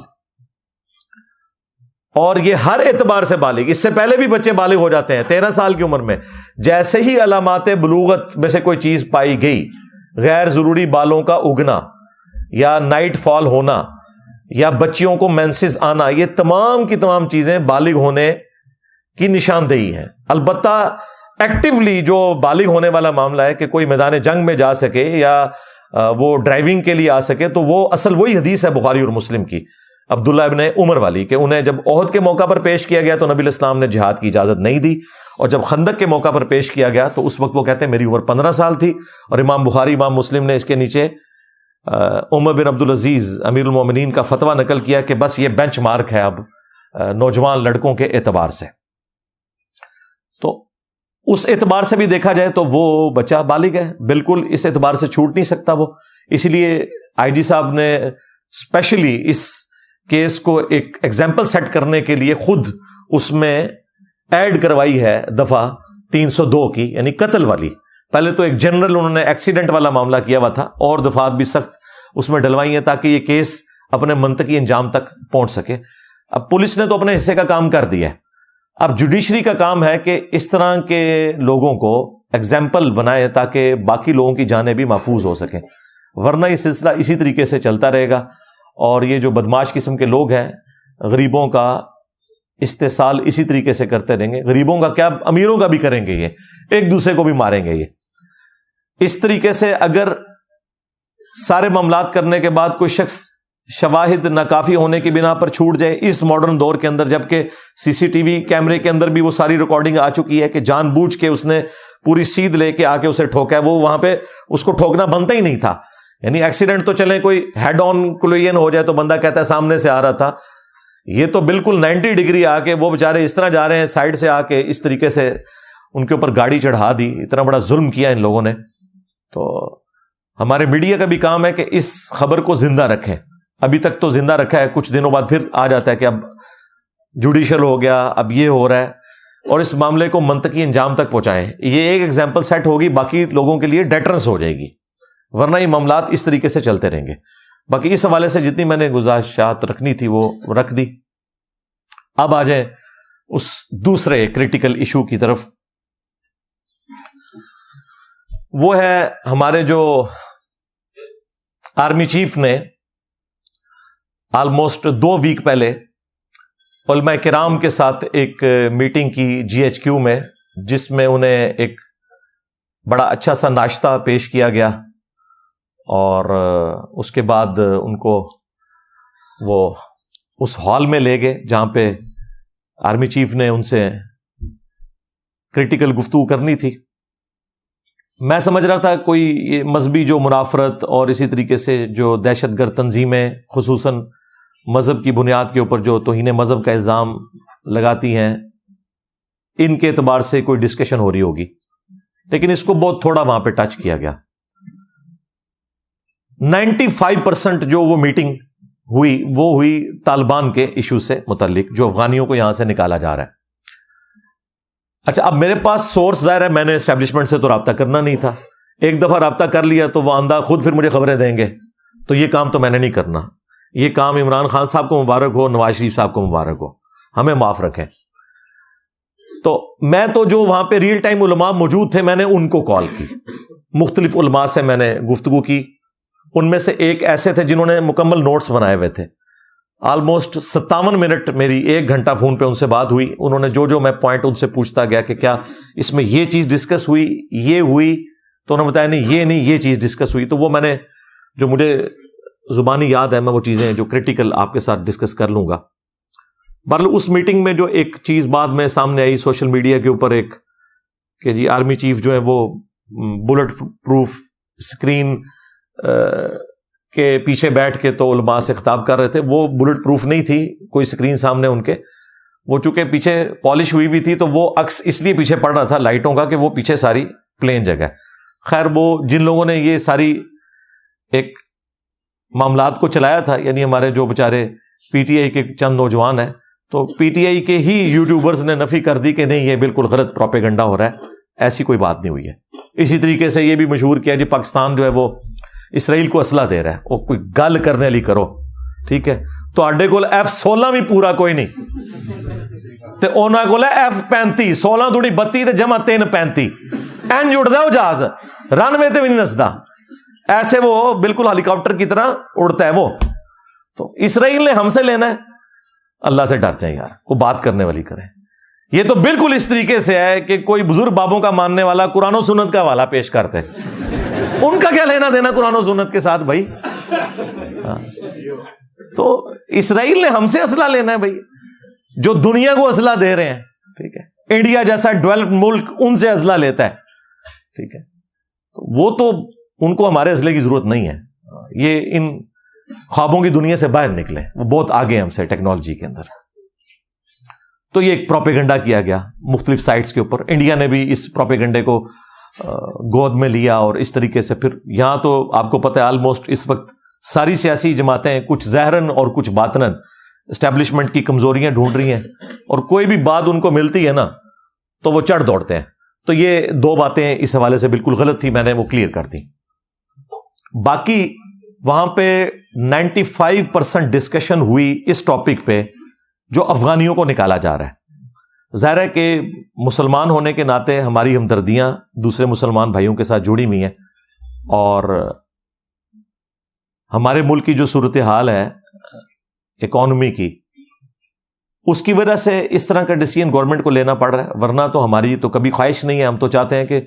اور یہ ہر اعتبار سے بالغ, اس سے پہلے بھی بچے بالغ ہو جاتے ہیں 13 سال کی عمر میں. جیسے ہی علامات بلوغت میں سے کوئی چیز پائی گئی, غیر ضروری بالوں کا اگنا یا نائٹ فال ہونا یا بچیوں کو مینسز آنا، یہ تمام کی تمام چیزیں بالغ ہونے کی نشاندہی ہے. البتہ ایکٹیولی جو بالغ ہونے والا معاملہ ہے کہ کوئی میدان جنگ میں جا سکے یا وہ ڈرائیونگ کے لیے آ سکے، تو وہ اصل وہی حدیث ہے بخاری اور مسلم کی عبداللہ ابن عمر والی، کہ انہیں جب احد کے موقع پر پیش کیا گیا تو نبی علیہ السلام نے جہاد کی اجازت نہیں دی، اور جب خندق کے موقع پر پیش کیا گیا تو اس وقت وہ کہتے ہیں میری عمر 15 سال تھی. اور امام بخاری امام مسلم نے اس کے نیچے عمر بن عبدالعزیز امیر المومنین کا فتویٰ نقل کیا کہ بس یہ بینچ مارک ہے اب نوجوان لڑکوں کے اعتبار سے. تو اس اعتبار سے بھی دیکھا جائے تو وہ بچہ بالغ ہے، بالکل اس اعتبار سے چھوٹ نہیں سکتا وہ. اسی لیے آئی جی صاحب نے اسپیشلی اس کیس کو ایک ایگزامپل سیٹ کرنے کے لیے خود اس میں ایڈ کروائی ہے دفعہ 302 کی، یعنی قتل والی. پہلے تو ایک جنرل انہوں نے ایکسیڈنٹ والا معاملہ کیا ہوا تھا، اور دفعات بھی سخت اس میں ڈلوائی ہیں تاکہ یہ کیس اپنے منطقی انجام تک پہنچ سکے. اب پولیس نے تو اپنے حصے کا کام کر دیا ہے، اب جوڈیشری کا کام ہے کہ اس طرح کے لوگوں کو ایگزامپل بنائے تاکہ باقی لوگوں کی جانیں بھی محفوظ ہو سکیں، ورنہ یہ سلسلہ اسی طریقے سے چلتا رہے گا. اور یہ جو بدماش قسم کے لوگ ہیں غریبوں کا استحصال اسی طریقے سے کرتے رہیں گے. غریبوں کا کیا، امیروں کا بھی کریں گے، یہ ایک دوسرے کو بھی ماریں گے. یہ اس طریقے سے اگر سارے معاملات کرنے کے بعد کوئی شخص شواہد ناکافی ہونے کی بنا پر چھوٹ جائے اس ماڈرن دور کے اندر، جبکہ سی سی ٹی وی کیمرے کے اندر بھی وہ ساری ریکارڈنگ آ چکی ہے کہ جان بوجھ کے اس نے پوری سیدھ لے کے آ کے اسے ٹھوکا ہے، وہ وہاں پہ اس کو ٹھوکنا بنتا ہی نہیں تھا. یعنی ایکسیڈنٹ تو چلیں کوئی ہیڈ آن کولوژن ہو جائے تو بندہ کہتا ہے سامنے سے آ رہا تھا، یہ تو بالکل 90 ڈگری آ کے وہ بیچارے اس طرح جا رہے ہیں سائڈ سے آ کے اس طریقے سے ان کے اوپر گاڑی چڑھا دی. اتنا بڑا ظلم کیا ان لوگوں نے. تو ہمارے میڈیا کا بھی کام ہے کہ اس خبر کو زندہ رکھیں. ابھی تک تو زندہ رکھا ہے، کچھ دنوں بعد پھر آ جاتا ہے کہ اب جوڈیشل ہو گیا، اب یہ ہو رہا ہے، اور اس معاملے کو منطقی انجام تک پہنچائیں. یہ ایک ایگزامپل سیٹ ہوگی، باقی لوگوں کے لیے ڈیٹرنس ہو جائے گی، ورنہ یہ معاملات اس طریقے سے چلتے رہیں گے. باقی اس حوالے سے جتنی میں نے گزارشات رکھنی تھی وہ رکھ دی. اب آ جائیں اس دوسرے کریٹیکل ایشو کی طرف. وہ ہے ہمارے جو آرمی چیف نے آلموسٹ 2 ویک پہلے علماء کرام کے ساتھ ایک میٹنگ کی GHQ میں، جس میں انہیں ایک بڑا اچھا سا ناشتہ پیش کیا گیا، اور اس کے بعد ان کو وہ اس ہال میں لے گئے جہاں پہ آرمی چیف نے ان سے کریٹیکل گفتگو کرنی تھی. میں سمجھ رہا تھا کوئی یہ مذہبی جو منافرت اور اسی طریقے سے جو دہشت گرد تنظیمیں خصوصاً مذہب کی بنیاد کے اوپر جو توہین مذہب کا الزام لگاتی ہیں، ان کے اعتبار سے کوئی ڈسکشن ہو رہی ہوگی، لیکن اس کو بہت تھوڑا وہاں پہ ٹچ کیا گیا. 95% جو وہ میٹنگ ہوئی وہ ہوئی طالبان کے ایشو سے متعلق، جو افغانیوں کو یہاں سے نکالا جا رہا ہے. اچھا، اب میرے پاس سورس ظاہر ہے، میں نے اسٹیبلشمنٹ سے تو رابطہ کرنا نہیں تھا. ایک دفعہ رابطہ کر لیا تو وہ آندہ خود پھر مجھے خبریں دیں گے، تو یہ کام تو میں نے نہیں کرنا. یہ کام عمران خان صاحب کو مبارک ہو، نواز شریف صاحب کو مبارک ہو، ہمیں معاف رکھیں. تو میں تو جو وہاں پہ ریئل ٹائم علماء موجود تھے، میں نے ان کو کال کی، مختلف علماء سے میں نے گفتگو کی. ان میں سے ایک ایسے تھے جنہوں نے مکمل نوٹس بنائے ہوئے تھے. آلموسٹ 57 منٹ میری 1 گھنٹہ فون پہ ان سے بات ہوئی. انہوں نے جو میں پوائنٹ ان سے پوچھتا گیا کہ کیا اس میں یہ چیز ڈسکس ہوئی، یہ ہوئی، تو انہوں نے بتایا نہیں یہ چیز ڈسکس ہوئی. تو وہ میں نے جو مجھے زبانی یاد ہے، میں وہ چیزیں جو کریٹیکل آپ کے ساتھ ڈسکس کر لوں گا. بہرحال اس میٹنگ میں جو ایک چیز بعد میں سامنے آئی سوشل میڈیا کے اوپر، ایک کہ جی آرمی چیف جو ہے وہ بلٹ پروف اسکرین کے پیچھے بیٹھ کے تو علماء سے خطاب کر رہے تھے. وہ بلٹ پروف نہیں تھی کوئی اسکرین سامنے ان کے، وہ چونکہ پیچھے پالش ہوئی بھی تھی تو وہ عکس اس لیے پیچھے پڑ رہا تھا لائٹوں کا کہ وہ پیچھے ساری پلین جگہ. خیر، وہ جن لوگوں نے یہ ساری ایک معاملات کو چلایا تھا، یعنی ہمارے جو بیچارے پی ٹی آئی کے چند نوجوان ہیں، تو پی ٹی آئی کے ہی یوٹیوبرز نے نفی کر دی کہ نہیں یہ بالکل غلط پروپیگنڈا ہو رہا ہے، ایسی کوئی بات نہیں ہوئی ہے. اسی طریقے سے یہ بھی مشہور کیا جی پاکستان جو ہے وہ اسرائیل کو اسلحہ دے رہا ہے. وہ کوئی گل کرنے والی کرو، ٹھیک ہے؟ تو آڈے کو F-16 بھی پورا کوئی نہیں، تے اونا کو F-35 16 تھوڑی 32 تے جمع 3-35 این جڑ دا جہاز رن وے تے بھی نہیں نسدا. ایسے وہ بالکل ہیلی کاپٹر کی طرح اڑتا ہے وہ. تو اسرائیل نے ہم سے لینا ہے. اللہ سے ڈر جائیں یار, وہ بات کرنے والی کریں. یہ تو بالکل اس طریقے سے ہے کہ کوئی بزرگ بابوں کا ماننے والا قرآن و سنت کا حوالہ پیش کرتے, ان کا کیا لینا دینا قرآن و سنت کے ساتھ بھائی. تو اسرائیل نے ہم سے اسلحہ لینا ہے بھائی, جو دنیا کو اسلحہ دے رہے ہیں, ٹھیک ہے, انڈیا جیسا ڈیولپڈ ملک ان سے اسلحہ لیتا ہے, ٹھیک ہے, تو وہ تو ان کو ہمارے اسلحے کی ضرورت نہیں ہے. یہ ان خوابوں کی دنیا سے باہر نکلے, وہ بہت آگے ہم سے ٹیکنالوجی کے اندر. تو یہ ایک پروپیگنڈا کیا گیا مختلف سائٹس کے اوپر. انڈیا نے بھی اس پروپیگنڈے کو گود میں لیا, اور اس طریقے سے پھر یہاں تو آپ کو پتہ ہے آلموسٹ اس وقت ساری سیاسی جماعتیں کچھ ظاہراً اور کچھ باطناً اسٹیبلشمنٹ کی کمزوریاں ڈھونڈ رہی ہیں, اور کوئی بھی بات ان کو ملتی ہے نا تو وہ چڑھ دوڑتے ہیں. تو یہ دو باتیں اس حوالے سے بالکل غلط تھی, میں نے وہ کلیئر کر دی. باقی وہاں پہ 95% ڈسکشن ہوئی اس ٹاپک پہ جو افغانیوں کو نکالا جا رہا ہے. ظاہر ہے کہ مسلمان ہونے کے ناطے ہماری ہمدردیاں دوسرے مسلمان بھائیوں کے ساتھ جڑی ہوئی ہیں, اور ہمارے ملک کی جو صورتحال ہے اکانومی کی, اس کی وجہ سے اس طرح کا ڈیسیژن گورنمنٹ کو لینا پڑ رہا ہے. ورنہ تو ہماری تو کبھی خواہش نہیں ہے, ہم تو چاہتے ہیں کہ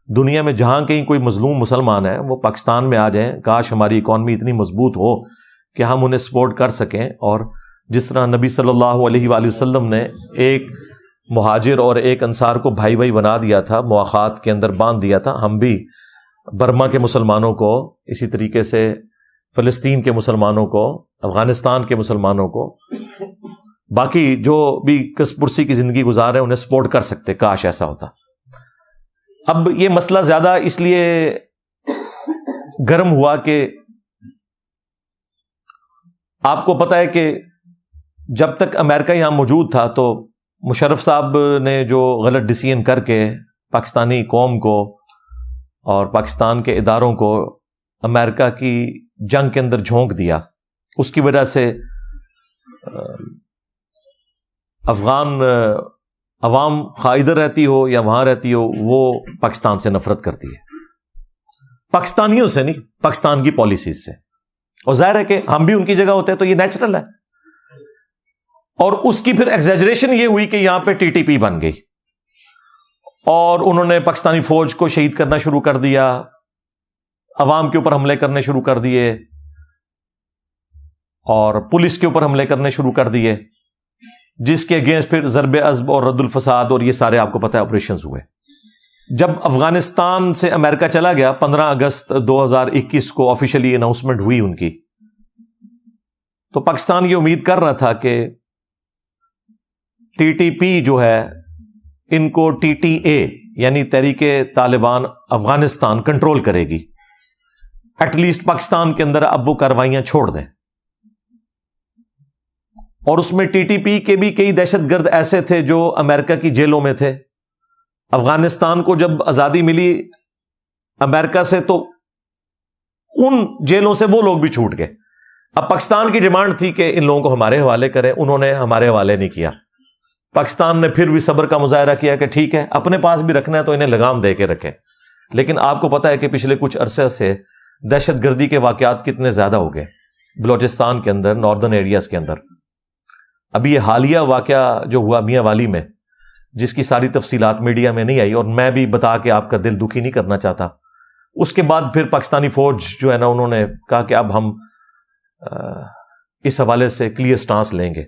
دنیا میں جہاں کہیں کوئی مظلوم مسلمان ہے وہ پاکستان میں آ جائیں. کاش ہماری اکانومی اتنی مضبوط ہو کہ ہم انہیں سپورٹ کر سکیں, اور جس طرح نبی صلی اللہ علیہ وآلہ وسلم نے ایک مہاجر اور ایک انصار کو بھائی بھائی بنا دیا تھا, مواخات کے اندر باندھ دیا تھا, ہم بھی برما کے مسلمانوں کو اسی طریقے سے, فلسطین کے مسلمانوں کو, افغانستان کے مسلمانوں کو, باقی جو بھی کس پرسی کی زندگی گزار رہے ہیں انہیں سپورٹ کر سکتے. کاش ایسا ہوتا. اب یہ مسئلہ زیادہ اس لیے گرم ہوا کہ آپ کو پتہ ہے کہ جب تک امریکہ یہاں موجود تھا تو مشرف صاحب نے جو غلط ڈیسیژن کر کے پاکستانی قوم کو اور پاکستان کے اداروں کو امریکہ کی جنگ کے اندر جھونک دیا, اس کی وجہ سے افغان عوام خواہ ادھر رہتی ہو یا وہاں رہتی ہو وہ پاکستان سے نفرت کرتی ہے. پاکستانیوں سے نہیں, پاکستان کی پالیسیز سے. اور ظاہر ہے کہ ہم بھی ان کی جگہ ہوتے ہیں تو یہ نیچرل ہے. اور اس کی پھر ایگزیجریشن یہ ہوئی کہ یہاں پہ ٹی ٹی پی بن گئی, اور انہوں نے پاکستانی فوج کو شہید کرنا شروع کر دیا, عوام کے اوپر حملے کرنے شروع کر دیے, اور پولیس کے اوپر حملے کرنے شروع کر دیے, جس کے اگینسٹ پھر ضرب عضب اور رد الفساد اور یہ سارے آپ کو پتہ ہے آپریشنز ہوئے. جب افغانستان سے امریکہ چلا گیا 15 اگست 2021 کو آفیشلی اناؤنسمنٹ ہوئی ان کی, تو پاکستان یہ امید کر رہا تھا کہ ٹی ٹی پی جو ہے ان کو ٹی ٹی اے یعنی تحریک طالبان افغانستان کنٹرول کرے گی, ایٹ لیسٹ پاکستان کے اندر اب وہ کارروائیاں چھوڑ دیں. اور اس میں ٹی ٹی پی کے بھی کئی دہشت گرد ایسے تھے جو امریکہ کی جیلوں میں تھے. افغانستان کو جب آزادی ملی امریکہ سے تو ان جیلوں سے وہ لوگ بھی چھوٹ گئے. اب پاکستان کی ڈیمانڈ تھی کہ ان لوگوں کو ہمارے حوالے کریں, انہوں نے ہمارے حوالے نہیں کیا. پاکستان نے پھر بھی صبر کا مظاہرہ کیا کہ ٹھیک ہے اپنے پاس بھی رکھنا ہے تو انہیں لگام دے کے رکھیں. لیکن آپ کو پتا ہے کہ پچھلے کچھ عرصے سے دہشت گردی کے واقعات کتنے زیادہ ہو گئے بلوچستان کے اندر, ناردرن ایریاز کے اندر. ابھی یہ حالیہ واقعہ جو ہوا میاں والی میں, جس کی ساری تفصیلات میڈیا میں نہیں آئی اور میں بھی بتا کے آپ کا دل دکھی نہیں کرنا چاہتا, اس کے بعد پھر پاکستانی فوج جو ہے نا انہوں نے کہا کہ اب ہم اس حوالے سے کلیئر سٹانس لیں گے.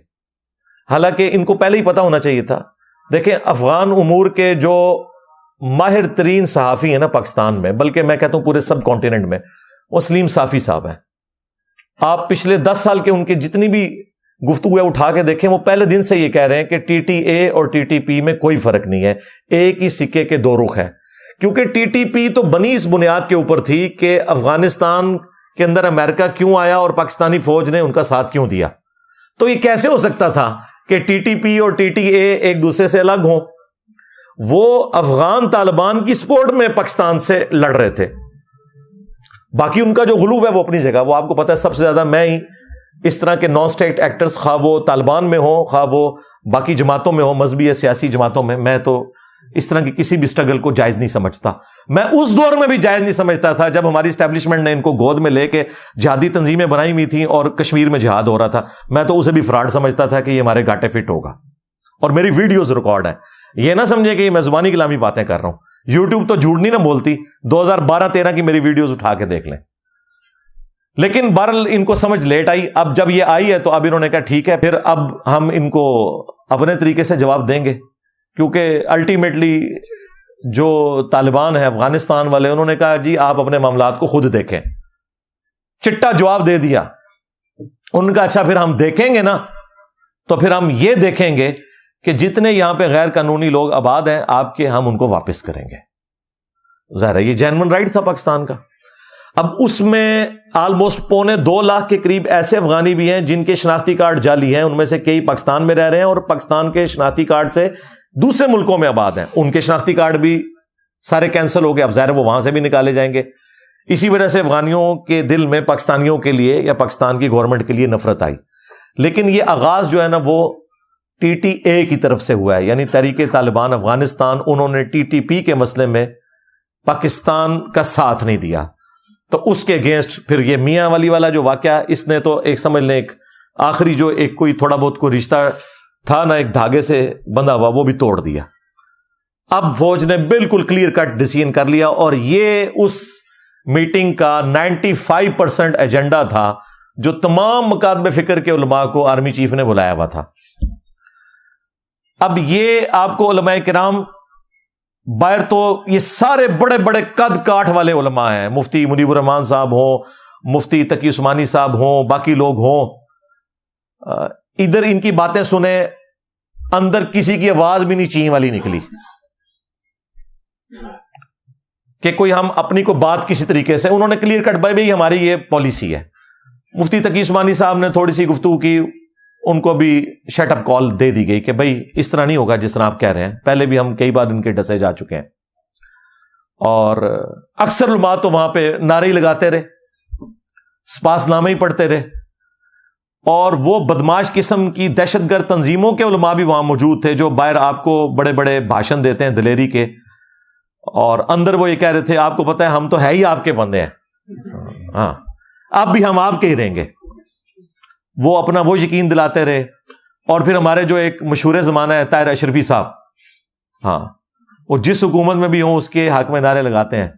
حالانکہ ان کو پہلے ہی پتا ہونا چاہیے تھا. دیکھیں افغان امور کے جو ماہر ترین صحافی ہیں نا پاکستان میں, بلکہ میں کہتا ہوں پورے سب کانٹیننٹ میں, وہ سلیم صافی صاحب ہیں. آپ پچھلے 10 سال کے ان کے جتنی بھی گفتگو اٹھا کے دیکھیں, وہ پہلے دن سے یہ کہہ رہے ہیں کہ ٹی ٹی اے اور ٹی ٹی پی میں کوئی فرق نہیں ہے, ایک ہی سکے کے دو رخ ہے. کیونکہ ٹی ٹی پی تو بنی اس بنیاد کے اوپر تھی کہ افغانستان کے اندر امریکہ کیوں آیا اور پاکستانی فوج نے ان کا ساتھ کیوں دیا. تو یہ کیسے ہو سکتا تھا کہ ٹی ٹی پی اور ٹی ٹی اے ایک دوسرے سے الگ ہوں؟ وہ افغان طالبان کی سپورٹ میں پاکستان سے لڑ رہے تھے. باقی ان کا جو غلو ہے وہ اپنی جگہ, وہ آپ کو پتا ہے سب سے زیادہ میں ہی اس طرح کے نان اسٹیٹ ایکٹرز, خواہ وہ طالبان میں ہوں خواہ وہ باقی جماعتوں میں ہوں, مذہبی یا سیاسی جماعتوں میں, میں تو اس طرح کی کسی بھی سٹرگل کو جائز نہیں سمجھتا. میں اس دور میں بھی جائز نہیں سمجھتا تھا جب ہماری اسٹیبلشمنٹ نے ان کو گود میں لے کے جہادی تنظیمیں بنائی ہوئی تھیں اور کشمیر میں جہاد ہو رہا تھا. میں تو اسے بھی فراڈ سمجھتا تھا کہ یہ ہمارے گھاٹے فٹ ہوگا. اور میری ویڈیوز ریکارڈ ہیں, یہ نہ سمجھے کہ میں زبانی کلامی باتیں کر رہا ہوں. یوٹیوب تو جھوٹ نہیں نہ بولتی, 2012-13 کی میری ویڈیوز اٹھا کے دیکھ لیں. لیکن بہرحال ان کو سمجھ لیٹ آئی. اب جب یہ آئی ہے تو اب انہوں نے کہا ٹھیک ہے, پھر اب ہم ان کو اپنے طریقے سے جواب دیں گے, کیونکہ الٹیمیٹلی جو طالبان ہیں افغانستان والے, انہوں نے کہا جی آپ اپنے معاملات کو خود دیکھیں. چٹا جواب دے دیا ان کا. اچھا پھر ہم دیکھیں گے نا, تو پھر ہم یہ دیکھیں گے کہ جتنے یہاں پہ غیر قانونی لوگ آباد ہیں آپ کے, ہم ان کو واپس کریں گے. ظاہر ہے یہ جینوئن رائٹ تھا پاکستان کا. اب اس میں آلموسٹ 2.25 لاکھ کے قریب ایسے افغانی بھی ہیں جن کے شناختی کارڈ جعلی ہیں. ان میں سے کئی پاکستان میں رہ رہے ہیں اور پاکستان کے شناختی کارڈ سے دوسرے ملکوں میں آباد ہیں. ان کے شناختی کارڈ بھی سارے کینسل ہو گئے. اب ظاہر وہ وہاں سے بھی نکالے جائیں گے. اسی وجہ سے افغانیوں کے دل میں پاکستانیوں کے لیے یا پاکستان کی گورنمنٹ کے لیے نفرت آئی. لیکن یہ آغاز جو ہے نا وہ ٹی ٹی اے کی طرف سے ہوا ہے, یعنی تحریک طالبان افغانستان. انہوں نے ٹی ٹی پی کے مسئلے میں پاکستان کا ساتھ نہیں دیا, تو اس کے اگینسٹ پھر یہ میاں والی والا جو واقعہ, اس نے تو ایک سمجھ لیں ایک آخری جو ایک کوئی تھوڑا بہت کوئی رشتہ تھا نا ایک دھاگے سے بندھا ہوا, وہ بھی توڑ دیا. اب فوج نے بالکل کلیئر کٹ ڈیسیژن کر لیا, اور یہ اس میٹنگ کا 95% ایجنڈا تھا جو تمام مکاتب فکر کے علماء کو آرمی چیف نے بلایا ہوا تھا. اب یہ آپ کو علماء کرام باہر تو یہ سارے بڑے بڑے قد کاٹ والے علماء ہیں, مفتی منیب الرحمان صاحب ہوں, مفتی تقی عثمانی صاحب ہوں, باقی لوگ ہوں. ادھر ان کی باتیں سنیں, اندر کسی کی آواز بھی نہیں چین والی نکلی کہ کوئی ہم اپنی کو بات کسی طریقے سے. انہوں نے کلیئر کٹ بھائی ہماری یہ پالیسی ہے. مفتی تقی عثمانی صاحب نے تھوڑی سی گفتگو کی, ان کو بھی شٹ اپ کال دے دی گئی کہ بھائی اس طرح نہیں ہوگا جس طرح آپ کہہ رہے ہیں. پہلے بھی ہم کئی بار ان کے ڈسے جا چکے ہیں, اور اکثر علماء تو وہاں پہ نعرے لگاتے رہے, سپاس نامے ہی پڑھتے رہے, اور وہ بدماش قسم کی دہشت گرد تنظیموں کے علماء بھی وہاں موجود تھے جو باہر آپ کو بڑے بڑے بھاشن دیتے ہیں دلیری کے, اور اندر وہ یہ کہہ رہے تھے آپ کو پتہ ہے ہم تو ہے ہی آپ کے بندے ہیں, ہاں اب بھی ہم آپ کے ہی رہیں گے. وہ اپنا وہ یقین دلاتے رہے. اور پھر ہمارے جو ایک مشہور زمانہ ہے طاہر اشرفی صاحب, ہاں وہ جس حکومت میں بھی ہوں اس کے حق میں نعرے لگاتے ہیں.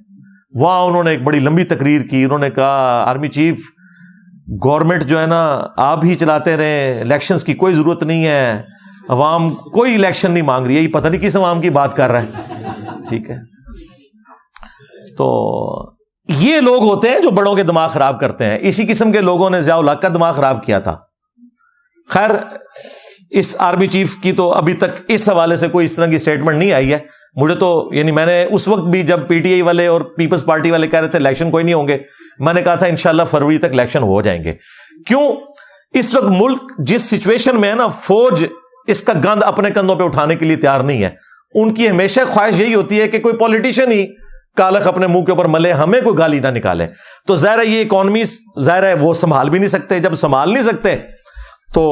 وہاں انہوں نے ایک بڑی لمبی تقریر کی. انہوں نے کہا آرمی چیف گورنمنٹ جو ہے نا آپ ہی چلاتے رہے, الیکشنز کی کوئی ضرورت نہیں ہے, عوام کوئی الیکشن نہیں مانگ رہی ہے, یہ پتہ نہیں کس عوام کی بات کر رہا ہے. ٹھیک ہے, تو یہ لوگ ہوتے ہیں جو بڑوں کے دماغ خراب کرتے ہیں. اسی قسم کے لوگوں نے ضیاء الحق کا دماغ خراب کیا تھا. خیر اس آرمی چیف کی تو ابھی تک اس حوالے سے کوئی اس طرح کی سٹیٹمنٹ نہیں آئی ہے. مجھے تو یعنی میں نے اس وقت بھی جب پی ٹی آئی والے اور پیپلز پارٹی والے کہہ رہے تھے الیکشن کوئی نہیں ہوں گے, میں نے کہا تھا انشاءاللہ فروری تک الیکشن ہو جائیں گے. کیوں؟ اس وقت ملک جس سچویشن میں ہے نا, فوج اس کا گند اپنے کندھوں پہ اٹھانے کے لیے تیار نہیں ہے. ان کی ہمیشہ خواہش یہی ہوتی ہے کہ کوئی پولیٹیشین ہی کالخ اپنے منہ کے اوپر ملے, ہمیں کوئی گالی نہ نکالے. تو ظاہر ہے یہ اکانومی ظاہر ہے وہ سنبھال بھی نہیں سکتے. جب سنبھال نہیں سکتے تو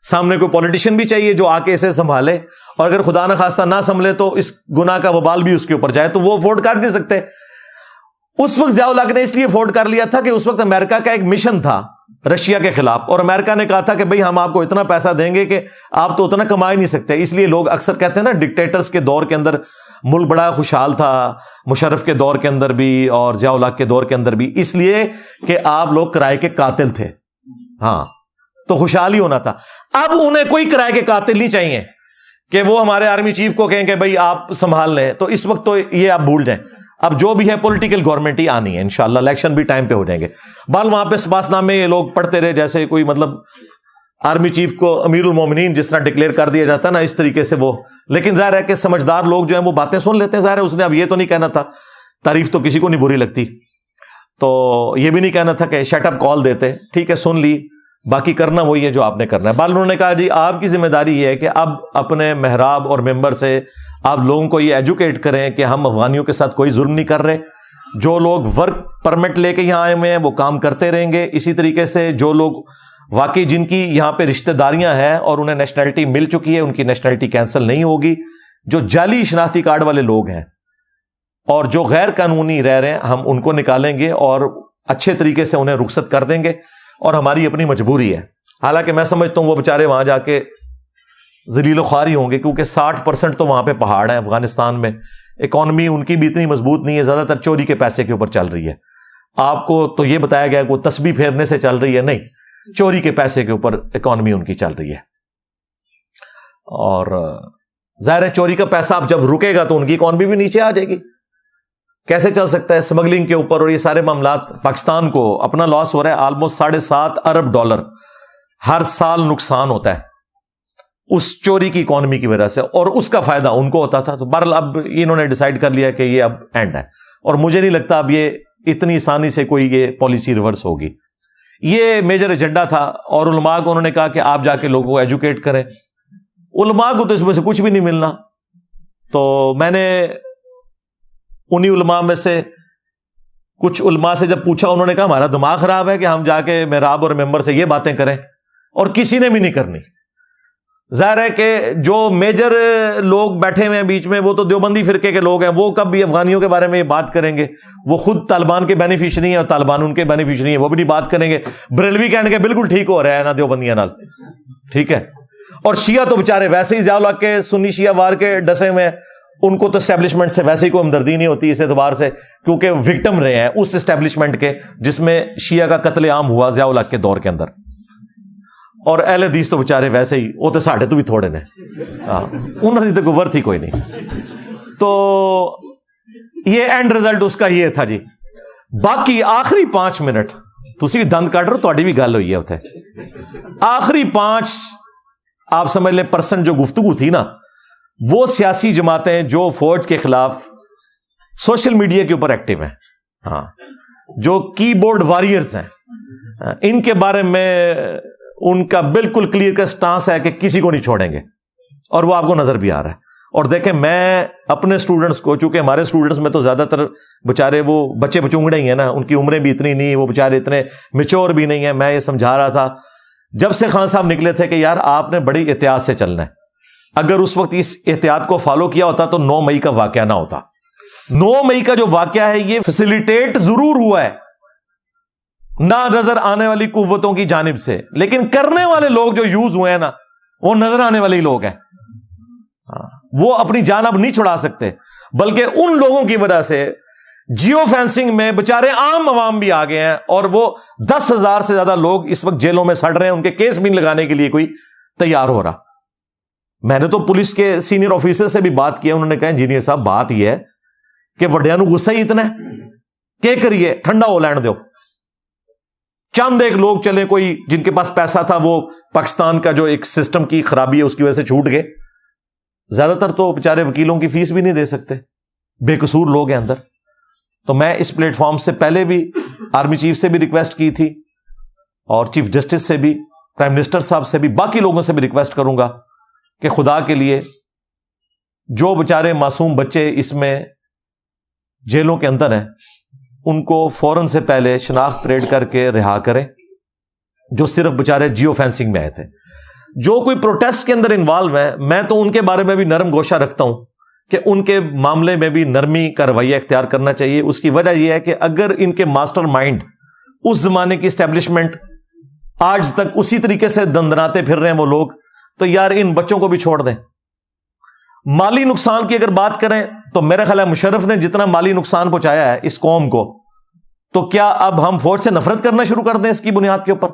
سامنے کوئی پولیٹیشین بھی چاہیے جو آ کے اسے سنبھالے, اور اگر خدا نہ خواستہ نہ سنبھلے تو اس گناہ کا وبال بھی اس کے اوپر جائے, تو وہ افورڈ کر نہیں سکتے. اس وقت ضیاء الحق نے اس لیے افورڈ کر لیا تھا کہ اس وقت امریکہ کا ایک مشن تھا رشیا کے خلاف, اور امریکہ نے کہا تھا کہ بھئی ہم آپ کو اتنا پیسہ دیں گے کہ آپ تو اتنا کما ہی نہیں سکتے. اس لیے لوگ اکثر کہتے ہیں نا ڈکٹیٹرز کے دور کے اندر ملک بڑا خوشحال تھا, مشرف کے دور کے اندر بھی اور ضیاء الحق کے دور کے اندر بھی, اس لیے کہ آپ لوگ کرائے کے قاتل تھے. ہاں تو خوشحال ہی ہونا تھا. اب انہیں کوئی کرائے کے قاتل نہیں چاہیے کہ وہ ہمارے آرمی چیف کو کہیں کہ بھئی آپ سنبھال لیں. تو اس وقت تو یہ آپ بھول جائیں. اب جو بھی ہے پولیٹیکل گورنمنٹ ہی آنی ہے انشاءاللہ, الیکشن بھی ٹائم پہ ہو جائیں گے. بال وہاں پہ سپاس نامے یہ لوگ پڑھتے رہے جیسے کوئی مطلب آرمی چیف کو امیر المومنین جس طرح ڈکلیئر کر دیا جاتا ہے نا, اس طریقے سے وہ. لیکن ظاہر ہے کہ سمجھدار لوگ جو ہیں وہ باتیں سن لیتے ہیں. ظاہر ہے اس نے اب یہ تو نہیں کہنا تھا, تعریف تو کسی کو نہیں بری لگتی, تو یہ بھی نہیں کہنا تھا کہ شٹ اپ کال دیتے. ٹھیک ہے سن لی, باقی کرنا وہی ہے جو آپ نے کرنا ہے. بال انہوں نے کہا جی آپ کی ذمہ داری یہ ہے کہ اب اپنے محراب اور ممبر سے آپ لوگوں کو یہ ایجوکیٹ کریں کہ ہم افغانیوں کے ساتھ کوئی ظلم نہیں کر رہے. جو لوگ ورک پرمٹ لے کے یہاں آئے ہوئے ہیں وہ کام کرتے رہیں گے. اسی طریقے سے جو لوگ واقعی جن کی یہاں پہ رشتہ داریاں ہیں اور انہیں نیشنلٹی مل چکی ہے, ان کی نیشنلٹی کینسل نہیں ہوگی. جو جعلی شناختی کارڈ والے لوگ ہیں اور جو غیر قانونی رہ رہے ہیں, ہم ان کو نکالیں گے اور اچھے طریقے سے انہیں رخصت کر دیں گے, اور ہماری اپنی مجبوری ہے. حالانکہ میں سمجھتا ہوں وہ بیچارے وہاں جا کے ذلیل و خوار ہی ہوں گے, کیونکہ 60% تو وہاں پہ پہاڑ ہیں افغانستان میں, اکانومی ان کی بھی اتنی مضبوط نہیں ہے, زیادہ تر چوری کے پیسے کے اوپر چل رہی ہے. آپ کو تو یہ بتایا گیا کہ وہ تسبیح پھیرنے سے چل رہی ہے, نہیں, چوری کے پیسے کے اوپر اکانومی ان کی چل رہی ہے. اور ظاہر ہے چوری کا پیسہ اب جب رکے گا تو ان کی اکانومی بھی نیچے آ جائے گی. کیسے چل سکتا ہے؟ اسمگلنگ کے اوپر اور یہ سارے معاملات. پاکستان کو اپنا لاس ہو رہا ہے آلموسٹ $7.5 ارب ہر سال نقصان ہوتا ہے اس چوری کی اکانومی کی وجہ سے, اور اس کا فائدہ ان کو ہوتا تھا. تو بہرحال اب انہوں نے ڈیسائیڈ کر لیا کہ یہ اب اینڈ ہے, اور مجھے نہیں لگتا اب یہ اتنی آسانی سے کوئی یہ پالیسی ریورس ہوگی. یہ میجر ایجنڈا تھا, اور علماء کو انہوں نے کہا کہ آپ جا کے لوگوں کو ایجوکیٹ کریں. علماء کو تو اس میں سے کچھ بھی نہیں ملنا. تو میں نے انہی علماء میں سے کچھ علماء سے جب پوچھا, انہوں نے کہا ہمارا دماغ خراب ہے کہ ہم جا کے محراب اور ممبر سے یہ باتیں کریں, اور کسی نے بھی نہیں کرنی. ظاہر ہے کہ جو میجر لوگ بیٹھے ہوئے ہیں بیچ میں وہ تو دیوبندی فرقے کے لوگ ہیں, وہ کب بھی افغانیوں کے بارے میں یہ بات کریں گے؟ وہ خود طالبان کے بینیفیشری ہیں اور طالبان ان کے بینیفیشری ہیں, وہ بھی نہیں بات کریں گے. بریلوی کہنے کے بالکل ٹھیک ہو رہا ہے نا دیوبندیاں نال, ٹھیک ہے. اور شیعہ تو بےچارے ویسے ہی ضیاء الحق کے سنی شیعہ وار کے ڈسے ہوئے ہیں, ان کو تو اسٹیبلشمنٹ سے ویسے ہی کوئی ہمدردی نہیں ہوتی اس اعتبار سے, کیونکہ وکٹم رہے ہیں اس اسٹیبلشمنٹ کے جس میں شیعہ کا قتل عام ہوا ضیاء الحق کے دور کے اندر. اور اہل حدیث تو بےچارے ویسے ہی, وہ تو ساڑھے تو بھی تھوڑے نے, انہوں نے تو کوئی ورتھ ہی کوئی نہیں. تو یہ اینڈ رزلٹ اس کا یہ تھا جی. باقی آخری 5 منٹ تسی بھی دند کٹ رہو, تہاڈی بھی گل ہوئی ہے اتنے. آخری 5 آپ سمجھ لیں پرسنٹ جو گفتگو تھی نا, وہ سیاسی جماعتیں جو فوج کے خلاف سوشل میڈیا کے اوپر ایکٹیو ہیں, ہاں, جو کی بورڈ واریئرز ہیں, ان کے بارے میں ان کا بالکل کلیئر کا سٹانس ہے کہ کسی کو نہیں چھوڑیں گے, اور وہ آپ کو نظر بھی آ رہا ہے. اور دیکھیں میں اپنے اسٹوڈنٹس کو, چونکہ ہمارے اسٹوڈنٹس میں تو زیادہ تر بےچارے وہ بچے بچونگڑے ہی ہیں نا, ان کی عمریں بھی اتنی نہیں, وہ بےچارے اتنے میچور بھی نہیں ہیں. میں یہ سمجھا رہا تھا جب سے خان صاحب نکلے تھے کہ یار آپ نے بڑی احتیاط سے چلنا ہے. اگر اس وقت اس احتیاط کو فالو کیا ہوتا تو 9 مئی کا واقعہ نہ ہوتا. 9 مئی کا جو واقعہ ہے یہ فیسیلیٹیٹ ضرور ہوا ہے نہ نظر آنے والی قوتوں کی جانب سے, لیکن کرنے والے لوگ جو یوز ہوئے ہیں نا, وہ نظر آنے والے لوگ ہیں. وہ اپنی جان اب نہیں چھڑا سکتے, بلکہ ان لوگوں کی وجہ سے جیو فینسنگ میں بےچارے عام عوام بھی آ گئے ہیں, اور وہ 10,000 سے زیادہ لوگ اس وقت جیلوں میں سڑ رہے ہیں, ان کے کیس بھی لگانے کے لیے کوئی تیار ہو رہا. میں نے تو پولیس کے سینئر آفیسر سے بھی بات کیا, انہوں نے کہا انجینئر صاحب بات یہ ہے کہ وڈیاں نو غصہ ہی اتنا ہے کہ کریے, ٹھنڈا ہو لین دو. چند ایک لوگ چلے, کوئی جن کے پاس پیسہ تھا, وہ پاکستان کا جو ایک سسٹم کی خرابی ہے اس کی وجہ سے چھوٹ گئے. زیادہ تر تو بیچارے وکیلوں کی فیس بھی نہیں دے سکتے, بے قصور لوگ ہیں اندر. تو میں اس پلیٹ فارم سے پہلے بھی آرمی چیف سے بھی ریکویسٹ کی تھی, اور چیف جسٹس سے بھی, پرائم منسٹر صاحب سے بھی, باقی لوگوں سے بھی ریکویسٹ کروں گا کہ خدا کے لیے جو بیچارے معصوم بچے اس میں جیلوں کے اندر ہیں, ان کو فوراً سے پہلے شناخت پریڈ کر کے رہا کریں, جو صرف بیچارے جیو فینسنگ میں آئے تھے. جو کوئی پروٹیسٹ کے اندر انوالو ہے, میں تو ان کے بارے میں بھی نرم گوشہ رکھتا ہوں کہ ان کے معاملے میں بھی نرمی کا رویہ اختیار کرنا چاہیے. اس کی وجہ یہ ہے کہ اگر ان کے ماسٹر مائنڈ اس زمانے کی اسٹیبلشمنٹ آج تک اسی طریقے سے دندناتے پھر رہے ہیں وہ لوگ, تو یار ان بچوں کو بھی چھوڑ دیں. مالی نقصان کی اگر بات کریں تو میرا خیال ہے مشرف نے جتنا مالی نقصان پہنچایا ہے اس قوم کو, تو کیا اب ہم فوج سے نفرت کرنا شروع کر دیں اس کی بنیاد کے اوپر؟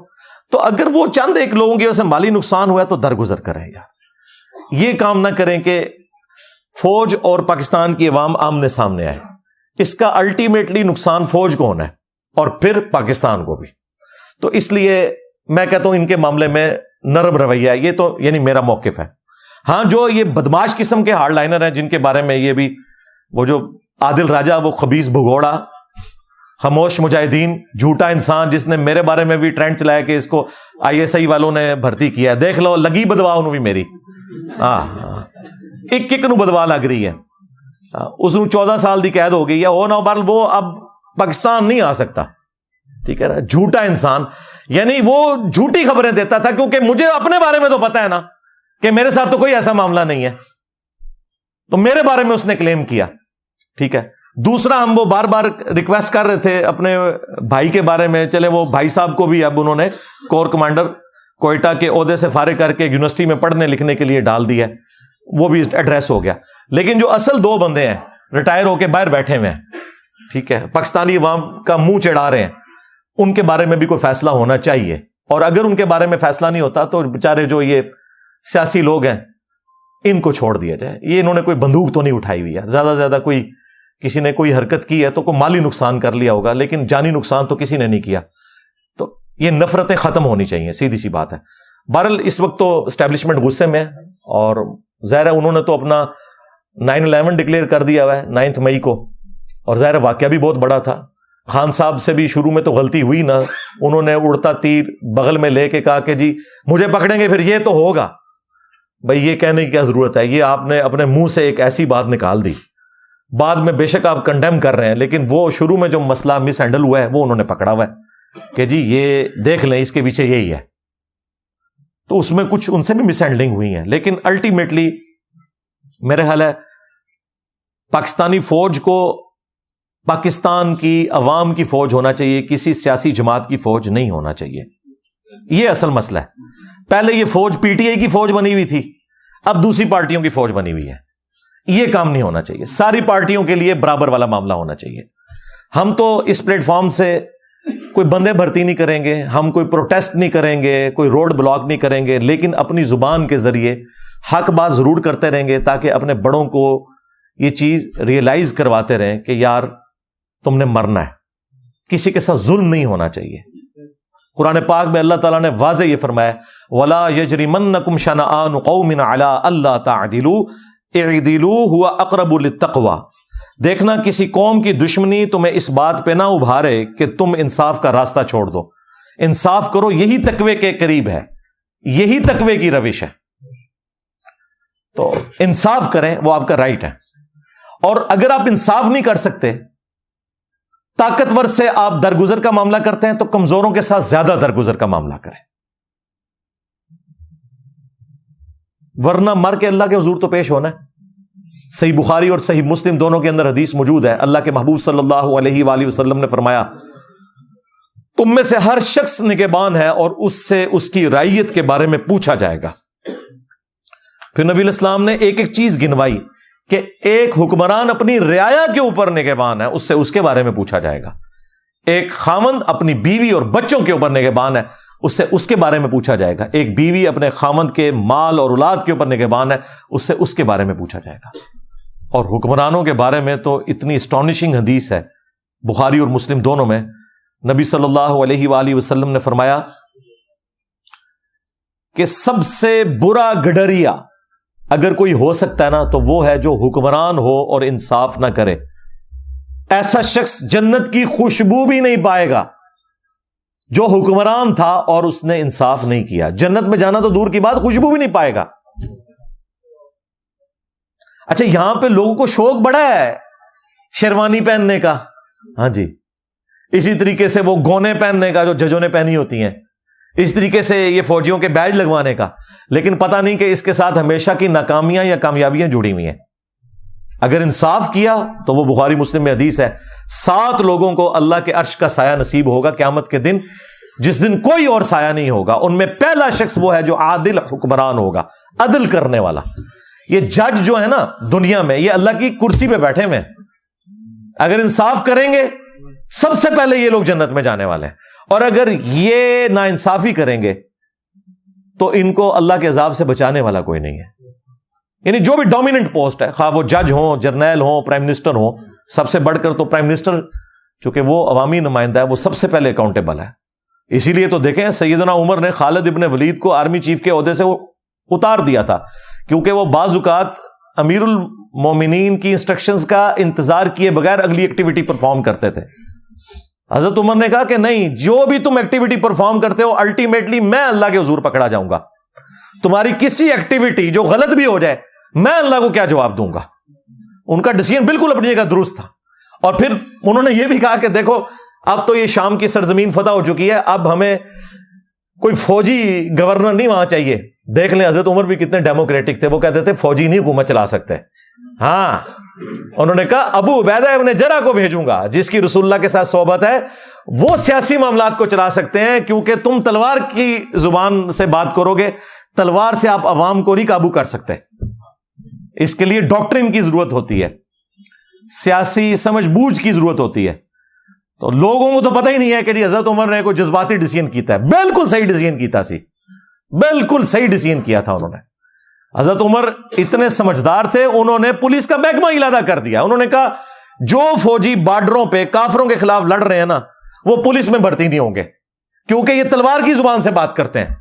تو اگر وہ چند ایک لوگوں کی وجہ سے مالی نقصان ہوا ہے تو درگزر کریں یار. یہ کام نہ کریں کہ فوج اور پاکستان کی عوام آمنے سامنے آئے. اس کا الٹیمیٹلی نقصان فوج کو ہونا ہے اور پھر پاکستان کو بھی. تو اس لیے میں کہتا ہوں ان کے معاملے میں نرم رویہ ہے. یہ تو یعنی میرا موقف ہے. ہاں جو یہ بدماش قسم کے ہارڈ لائنر ہیں جن کے بارے میں یہ بھی, وہ جو عادل راجہ, وہ خبیث بھگوڑا, خاموش مجاہدین, جھوٹا انسان, جس نے میرے بارے میں بھی ٹرینڈ چلایا کہ اس کو ISI والوں نے بھرتی کیا ہے. دیکھ لو لگی بدوا انہوں بھی میری, ایک نو بدوا لگ رہی ہے. اس نو 14 سال دی قید ہو گئی ہے. وہ اب پاکستان نہیں آ سکتا. ٹھیک ہے نا, جھوٹا انسان, یعنی وہ جھوٹی خبریں دیتا تھا, کیونکہ مجھے اپنے بارے میں تو پتا ہے نا کہ میرے ساتھ تو کوئی ایسا معاملہ نہیں ہے. تو میرے بارے میں اس نے کلیم کیا. ٹھیک ہے. دوسرا, ہم وہ بار بار ریکویسٹ کر رہے تھے اپنے بھائی کے بارے میں, چلے وہ بھائی صاحب کو بھی اب انہوں نے کور کمانڈر کوئٹہ کے عہدے سے فارغ کر کے یونیورسٹی میں پڑھنے لکھنے کے لیے ڈال دیا, وہ بھی ایڈریس ہو گیا. لیکن جو اصل دو بندے ہیں ریٹائر ہو کے باہر بیٹھے ہوئے ہیں, ٹھیک ہے, پاکستانی عوام کا منہ چڑھا رہے ہیں, ان کے بارے میں بھی کوئی فیصلہ ہونا چاہیے. اور اگر ان کے بارے میں فیصلہ نہیں ہوتا تو بےچارے جو یہ سیاسی لوگ ہیں ان کو چھوڑ دیا جائے. یہ انہوں نے کوئی بندوق تو نہیں اٹھائی ہوئی ہے, زیادہ سے زیادہ کوئی کسی نے کوئی حرکت کی ہے تو کوئی مالی نقصان کر لیا ہوگا, لیکن جانی نقصان تو کسی نے نہیں کیا. تو یہ نفرتیں ختم ہونی چاہیے, سیدھی سی بات ہے. بہرحال اس وقت تو اسٹیبلشمنٹ غصے میں ہے, اور ظاہر ہے انہوں نے تو اپنا 9/11 ڈکلیئر کر دیا ہوا ہے 9 مئی کو, اور ظاہر واقعہ بھی بہت بڑا تھا. خان صاحب سے بھی شروع میں تو غلطی ہوئی نا, انہوں نے اڑتا تیر بغل میں لے کے کہا کہ جی مجھے پکڑیں گے پھر یہ تو ہوگا. بھائی یہ کہنے کی کیا ضرورت ہے, یہ آپ نے اپنے منہ سے ایک ایسی بات نکال دی. بعد میں بے شک آپ کنڈیم کر رہے ہیں, لیکن وہ شروع میں جو مسئلہ مس ہینڈل ہوا ہے وہ انہوں نے پکڑا ہوا ہے کہ جی یہ دیکھ لیں اس کے پیچھے یہی ہے. تو اس میں کچھ ان سے بھی مس ہینڈلنگ ہوئی ہے, لیکن الٹیمیٹلی میرے خیال ہے پاکستانی فوج کو پاکستان کی عوام کی فوج ہونا چاہیے, کسی سیاسی جماعت کی فوج نہیں ہونا چاہیے. یہ اصل مسئلہ ہے. پہلے یہ فوج پی ٹی آئی کی فوج بنی ہوئی تھی, اب دوسری پارٹیوں کی فوج بنی ہوئی ہے. یہ کام نہیں ہونا چاہیے. ساری پارٹیوں کے لیے برابر والا معاملہ ہونا چاہیے. ہم تو اس پلیٹ فارم سے کوئی بندے بھرتی نہیں کریں گے, ہم کوئی پروٹیسٹ نہیں کریں گے, کوئی روڈ بلاک نہیں کریں گے, لیکن اپنی زبان کے ذریعے حق بات ضرور کرتے رہیں گے تاکہ اپنے بڑوں کو یہ چیز ریئلائز کرواتے رہیں کہ یار تم نے مرنا ہے, کسی کے ساتھ ظلم نہیں ہونا چاہیے. قرآن پاک میں اللہ تعالیٰ نے واضح یہ فرمایا, وَلَا يَجْرِمَنَّكُمْ شَنَآنُ قَوْمٍ عَلَىٰ أَلَّا تَعْدِلُوا اعْدِلُوا هُوَ أَقْرَبُ لِلتَّقْوَىٰ. دیکھنا کسی قوم کی دشمنی تمہیں اس بات پہ نہ ابھارے کہ تم انصاف کا راستہ چھوڑ دو. انصاف کرو, یہی تقوی کے قریب ہے, یہی تقوی کی روش ہے. تو انصاف کریں, وہ آپ کا رائٹ ہے. اور اگر آپ انصاف نہیں کر سکتے, طاقتور سے آپ درگزر کا معاملہ کرتے ہیں, تو کمزوروں کے ساتھ زیادہ درگزر کا معاملہ کریں, ورنہ مر کے اللہ کے حضور تو پیش ہونا ہے. صحیح بخاری اور صحیح مسلم دونوں کے اندر حدیث موجود ہے. اللہ کے محبوب صلی اللہ علیہ وآلہ وسلم نے فرمایا, تم میں سے ہر شخص نگہبان ہے اور اس سے اس کی رعیت کے بارے میں پوچھا جائے گا. پھر نبی علیہ السلام نے ایک ایک چیز گنوائی کہ ایک حکمران اپنی رعایا کے اوپر نگہبان ہے, اس سے اس کے بارے میں پوچھا جائے گا. ایک خاوند اپنی بیوی اور بچوں کے اوپر نگہبان ہے, اس سے اس کے بارے میں پوچھا جائے گا. ایک بیوی اپنے خاوند کے مال اور اولاد کے اوپر نگہبان ہے, اس سے اس کے بارے میں پوچھا جائے گا. اور حکمرانوں کے بارے میں تو اتنی اسٹانشنگ حدیث ہے بخاری اور مسلم دونوں میں. نبی صلی اللہ علیہ وآلہ وسلم نے فرمایا کہ سب سے برا گڈریا اگر کوئی ہو سکتا ہے نا, تو وہ ہے جو حکمران ہو اور انصاف نہ کرے. ایسا شخص جنت کی خوشبو بھی نہیں پائے گا جو حکمران تھا اور اس نے انصاف نہیں کیا. جنت میں جانا تو دور کی بات, خوشبو بھی نہیں پائے گا. اچھا, یہاں پہ لوگوں کو شوق بڑا ہے شیروانی پہننے کا, ہاں جی, اسی طریقے سے وہ گونے پہننے کا جو ججوں نے پہنی ہوتی ہیں, اس طریقے سے یہ فوجیوں کے بیج لگوانے کا, لیکن پتہ نہیں کہ اس کے ساتھ ہمیشہ کی ناکامیاں یا کامیابیاں جڑی ہوئی ہیں. اگر انصاف کیا تو وہ بخاری مسلم میں حدیث ہے, 7 لوگوں کو اللہ کے عرش کا سایہ نصیب ہوگا قیامت کے دن, جس دن کوئی اور سایہ نہیں ہوگا. ان میں پہلا شخص وہ ہے جو عادل حکمران ہوگا, عدل کرنے والا. یہ جج جو ہے نا دنیا میں, یہ اللہ کی کرسی پہ بیٹھے ہوئے, اگر انصاف کریں گے سب سے پہلے یہ لوگ جنت میں جانے والے ہیں. اور اگر یہ ناانصافی کریں گے تو ان کو اللہ کے عذاب سے بچانے والا کوئی نہیں ہے. یعنی جو بھی ڈومیننٹ پوسٹ ہے, خواہ وہ جج ہوں, جرنیل ہوں, پرائم منسٹر ہوں, سب سے بڑھ کر تو پرائم منسٹر چونکہ وہ عوامی نمائندہ ہے, وہ سب سے پہلے اکاؤنٹیبل ہے. اسی لیے تو دیکھیں سیدنا عمر نے خالد ابن ولید کو آرمی چیف کے عہدے سے اتار دیا تھا, کیونکہ وہ بعض اوقات امیر المومنین کی انسٹرکشنز کا انتظار کیے بغیر اگلی ایکٹیویٹی پرفارم کرتے تھے. حضرت عمر نے کہا کہ نہیں, جو بھی تم ایکٹیویٹی پرفارم کرتے ہو الٹیمیٹلی میں اللہ کے حضور پکڑا جاؤں گا. تمہاری کسی ایکٹیویٹی جو غلط بھی ہو جائے میں اللہ کو کیا جواب دوں گا. ان کا ڈیسیژن بالکل اپنی جگہ درست تھا. اور پھر انہوں نے یہ بھی کہا کہ دیکھو اب تو یہ شام کی سرزمین فتح ہو چکی ہے, اب ہمیں کوئی فوجی گورنر نہیں وہاں چاہیے. دیکھ لیں حضرت عمر بھی کتنے ڈیموکریٹک تھے, وہ کہتے تھے فوجی نہیں حکومت چلا سکتے, ہاں انہوں نے کہا ابو عبیدہ ابن جرح کو بھیجوں گا جس کی رسول اللہ کے ساتھ صحبت ہے, وہ سیاسی معاملات کو چلا سکتے ہیں, کیونکہ تم تلوار کی زبان سے بات کرو گے, تلوار سے آپ عوام کو نہیں قابو کر سکتے, اس کے لیے ڈاکٹرن کی ضرورت ہوتی ہے, سیاسی سمجھ بوجھ کی ضرورت ہوتی ہے. تو لوگوں کو تو پتہ ہی نہیں ہے کہ حضرت عمر نے کوئی جذباتی ڈیسیژن کیتا ہے. بالکل صحیح ڈیسیژن کیتا سی, بالکل صحیح ڈیسیژن کیا تھا انہوں نے. حضرت عمر اتنے سمجھدار تھے, انہوں نے پولیس کا محکمہ علیحدہ کر دیا. انہوں نے کہا جو فوجی بارڈروں پہ کافروں کے خلاف لڑ رہے ہیں نا, وہ پولیس میں بھرتی نہیں ہوں گے, کیونکہ یہ تلوار کی زبان سے بات کرتے ہیں.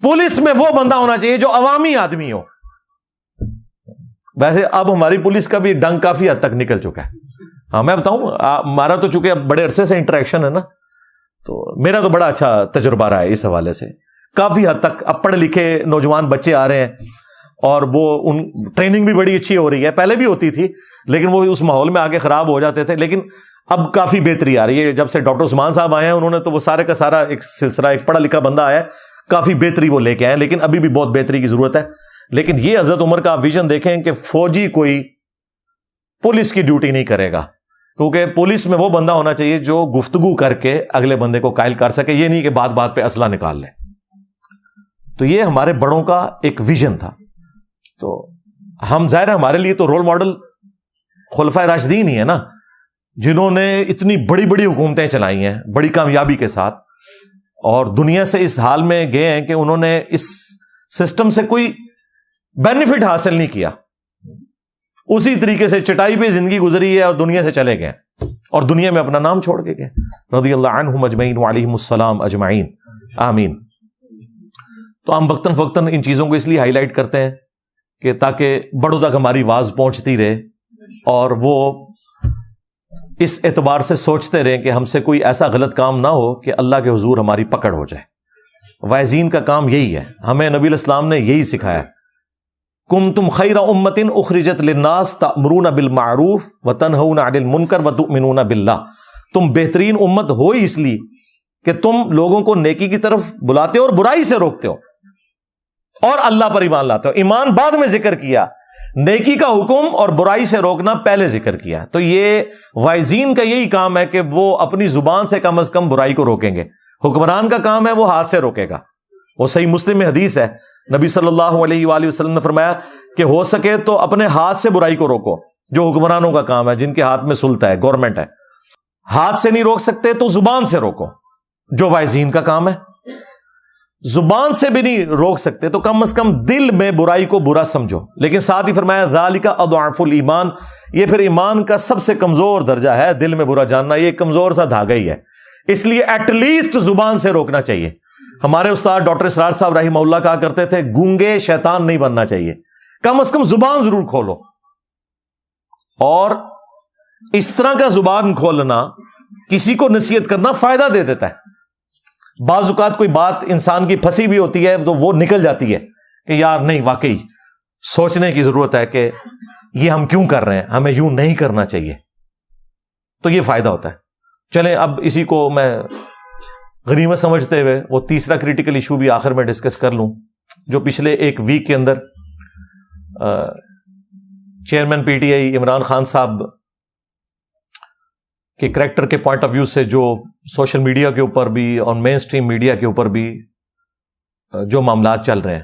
پولیس میں وہ بندہ ہونا چاہیے جو عوامی آدمی ہو. ویسے اب ہماری پولیس کا بھی ڈنگ کافی حد تک نکل چکا ہے. ہاں میں بتاؤں, ہمارا تو چونکہ اب بڑے عرصے سے انٹریکشن ہے نا, تو میرا تو بڑا اچھا تجربہ رہا ہے اس حوالے سے. کافی حد تک اب پڑھے لکھے نوجوان بچے آ رہے ہیں, اور وہ ان ٹریننگ بھی بڑی اچھی ہو رہی ہے. پہلے بھی ہوتی تھی لیکن وہ اس ماحول میں آگے خراب ہو جاتے تھے, لیکن اب کافی بہتری آ رہی ہے. جب سے ڈاکٹر عثمان صاحب آئے ہیں, انہوں نے تو وہ سارے کا سارا ایک سلسلہ, ایک پڑھا لکھا بندہ آیا ہے, کافی بہتری وہ لے کے آئے, لیکن ابھی بھی بہت بہتری کی ضرورت ہے. لیکن یہ حضرت عمر کا ویژن دیکھیں کہ فوجی کوئی پولیس کی ڈیوٹی نہیں کرے گا, کیونکہ پولیس میں وہ بندہ ہونا چاہیے جو گفتگو کر کے اگلے بندے کو قائل کر سکے, یہ نہیں کہ بات بات پہ اسلحہ نکال لے. تو یہ ہمارے بڑوں کا ایک ویژن تھا. تو ہم ظاہر ہمارے لیے تو رول ماڈل خلفائے راشدین ہی ہے نا, جنہوں نے اتنی بڑی بڑی حکومتیں چلائی ہیں بڑی کامیابی کے ساتھ, اور دنیا سے اس حال میں گئے ہیں کہ انہوں نے اس سسٹم سے کوئی بینیفٹ حاصل نہیں کیا, اسی طریقے سے چٹائی پہ زندگی گزری ہے اور دنیا سے چلے گئے, اور دنیا میں اپنا نام چھوڑ کے گئے. رضی اللہ عنہم اجمعین وعلیہم السلام اجمعین, آمین. تو ہم وقتاً فوقتاً ان چیزوں کو اس لیے ہائی لائٹ کرتے ہیں کہ تاکہ بڑوں تک ہماری آواز پہنچتی رہے, اور وہ اس اعتبار سے سوچتے رہیں کہ ہم سے کوئی ایسا غلط کام نہ ہو کہ اللہ کے حضور ہماری پکڑ ہو جائے. واعظین کا کام یہی ہے, ہمیں نبی الاسلام نے یہی سکھایا, کنتم خیر امۃ اخرجت للناس تأمرون بالمعروف وتنہون عن المنکر وتؤمنون باللہ. تم بہترین امت ہو ہی اس لیے کہ تم لوگوں کو نیکی کی طرف بلاتے ہو اور برائی سے روکتے ہو, اور اللہ پر ایمان لاتے ہو. ایمان بعد میں ذکر کیا, نیکی کا حکم اور برائی سے روکنا پہلے ذکر کیا. تو یہ واعظین کا یہی کام ہے کہ وہ اپنی زبان سے کم از کم برائی کو روکیں گے. حکمران کا کام ہے وہ ہاتھ سے روکے گا. وہ صحیح مسلم میں حدیث ہے, نبی صلی اللہ علیہ وآلہ وسلم نے فرمایا کہ ہو سکے تو اپنے ہاتھ سے برائی کو روکو, جو حکمرانوں کا کام ہے, جن کے ہاتھ میں سلطہ ہے, گورنمنٹ ہے. ہاتھ سے نہیں روک سکتے تو زبان سے روکو, جو واعظین کا کام ہے. زبان سے بھی نہیں روک سکتے تو کم از کم دل میں برائی کو برا سمجھو. لیکن ساتھ ہی فرمایا ذالک اضعف الایمان, یہ پھر ایمان کا سب سے کمزور درجہ ہے, دل میں برا جاننا. یہ کمزور سا دھاگا ہی ہے, اس لیے ایٹ لیسٹ زبان سے روکنا چاہیے. ہمارے استاد ڈاکٹر اسرار صاحب رحمہ اللہ کہا کرتے تھے گونگے شیطان نہیں بننا چاہیے, کم از کم زبان ضرور کھولو. اور اس طرح کا زبان کھولنا, کسی کو نصیحت کرنا فائدہ دے دیتا ہے. بعض اوقات کوئی بات انسان کی پھنسی بھی ہوتی ہے تو وہ نکل جاتی ہے کہ یار نہیں, واقعی سوچنے کی ضرورت ہے کہ یہ ہم کیوں کر رہے ہیں, ہمیں یوں نہیں کرنا چاہیے. تو یہ فائدہ ہوتا ہے. چلیں اب اسی کو میں غنیمت سمجھتے ہوئے وہ تیسرا کریٹیکل ایشو بھی آخر میں ڈسکس کر لوں, جو پچھلے ایک ویک کے اندر chairman P T I Imran Khan صاحب کے کریکٹر کے پوائنٹ آف ویو سے جو سوشل میڈیا کے اوپر بھی اور مین سٹریم میڈیا کے اوپر بھی جو معاملات چل رہے ہیں,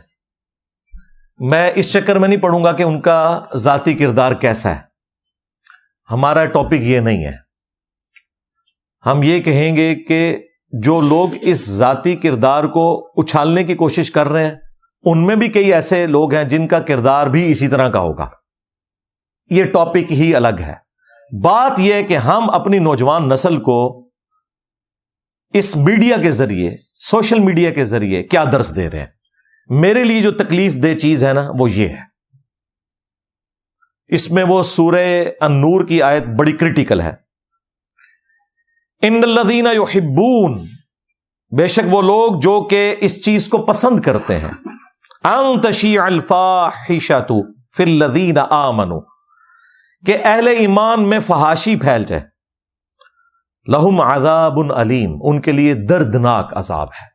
میں اس چکر میں نہیں پڑھوں گا کہ ان کا ذاتی کردار کیسا ہے. ہمارا ٹاپک یہ نہیں ہے. ہم یہ کہیں گے کہ جو لوگ اس ذاتی کردار کو اچھالنے کی کوشش کر رہے ہیں, ان میں بھی کئی ایسے لوگ ہیں جن کا کردار بھی اسی طرح کا ہوگا. یہ ٹاپک ہی الگ ہے. بات یہ ہے کہ ہم اپنی نوجوان نسل کو اس میڈیا کے ذریعے, سوشل میڈیا کے ذریعے کیا درس دے رہے ہیں. میرے لیے جو تکلیف دہ چیز ہے نا وہ یہ ہے, اس میں وہ سورہ النور کی آیت بڑی کریٹیکل ہے, ان الذین یحبون, بے شک وہ لوگ جو کہ اس چیز کو پسند کرتے ہیں, ان تشیع الفاحشۃ فی الذین آمنوا, کہ اہل ایمان میں فحاشی پھیل جائے, لہم عذاب علیم, ان کے لیے دردناک عذاب ہے,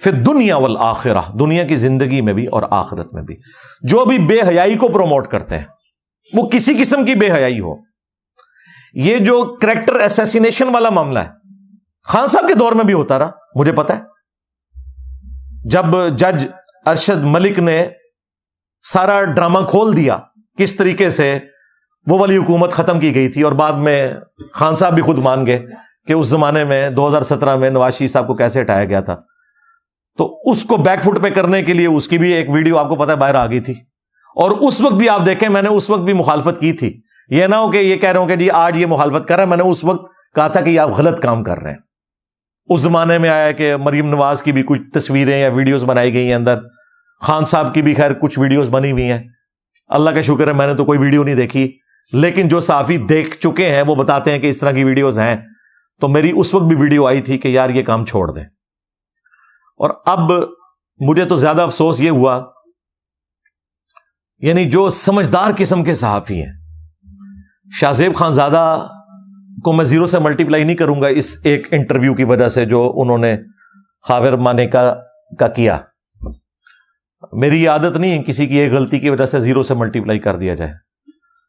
فی الدنیا والآخرہ, دنیا کی زندگی میں بھی اور آخرت میں بھی. جو بھی بے حیائی کو پروموٹ کرتے ہیں, وہ کسی قسم کی بے حیائی ہو. یہ جو کریکٹر اسیسینیشن والا معاملہ ہے خان صاحب کے دور میں بھی ہوتا رہا, مجھے پتا ہے. جب جج ارشد ملک نے سارا ڈرامہ کھول دیا کس طریقے سے وہ والی حکومت ختم کی گئی تھی, اور بعد میں خان صاحب بھی خود مان گئے کہ اس زمانے میں 2017 میں نواز شریف صاحب کو کیسے ہٹایا گیا تھا, تو اس کو بیک فٹ پہ کرنے کے لیے اس کی بھی ایک ویڈیو آپ کو پتا ہے باہر آ گئی تھی. اور اس وقت بھی آپ دیکھیں, میں نے اس وقت بھی مخالفت کی تھی. یہ نہ ہو کہ یہ کہہ رہا ہوں کہ جی آج یہ مخالفت کر رہا ہے, میں نے اس وقت کہا تھا کہ یہ آپ غلط کام کر رہے ہیں. اس زمانے میں آیا کہ مریم نواز کی بھی کچھ تصویریں یا ویڈیوز بنائی گئی ہیں اندر, خان صاحب کی بھی خیر کچھ ویڈیوز بنی ہوئی ہیں. اللہ کا شکر ہے میں نے تو کوئی ویڈیو نہیں دیکھی, لیکن جو صحافی دیکھ چکے ہیں وہ بتاتے ہیں کہ اس طرح کی ویڈیوز ہیں. تو میری اس وقت بھی ویڈیو آئی تھی کہ یار یہ کام چھوڑ دیں. اور اب مجھے تو زیادہ افسوس یہ ہوا, یعنی جو سمجھدار قسم کے صحافی ہیں, شاہ زیب خانزادہ کو میں زیرو سے ملٹیپلائی نہیں کروں گا اس ایک انٹرویو کی وجہ سے جو انہوں نے خاور مانیکا کا کیا. میری یہ عادت نہیں ہے کسی کی ایک غلطی کی وجہ سے زیرو سے ملٹیپلائی کر دیا جائے.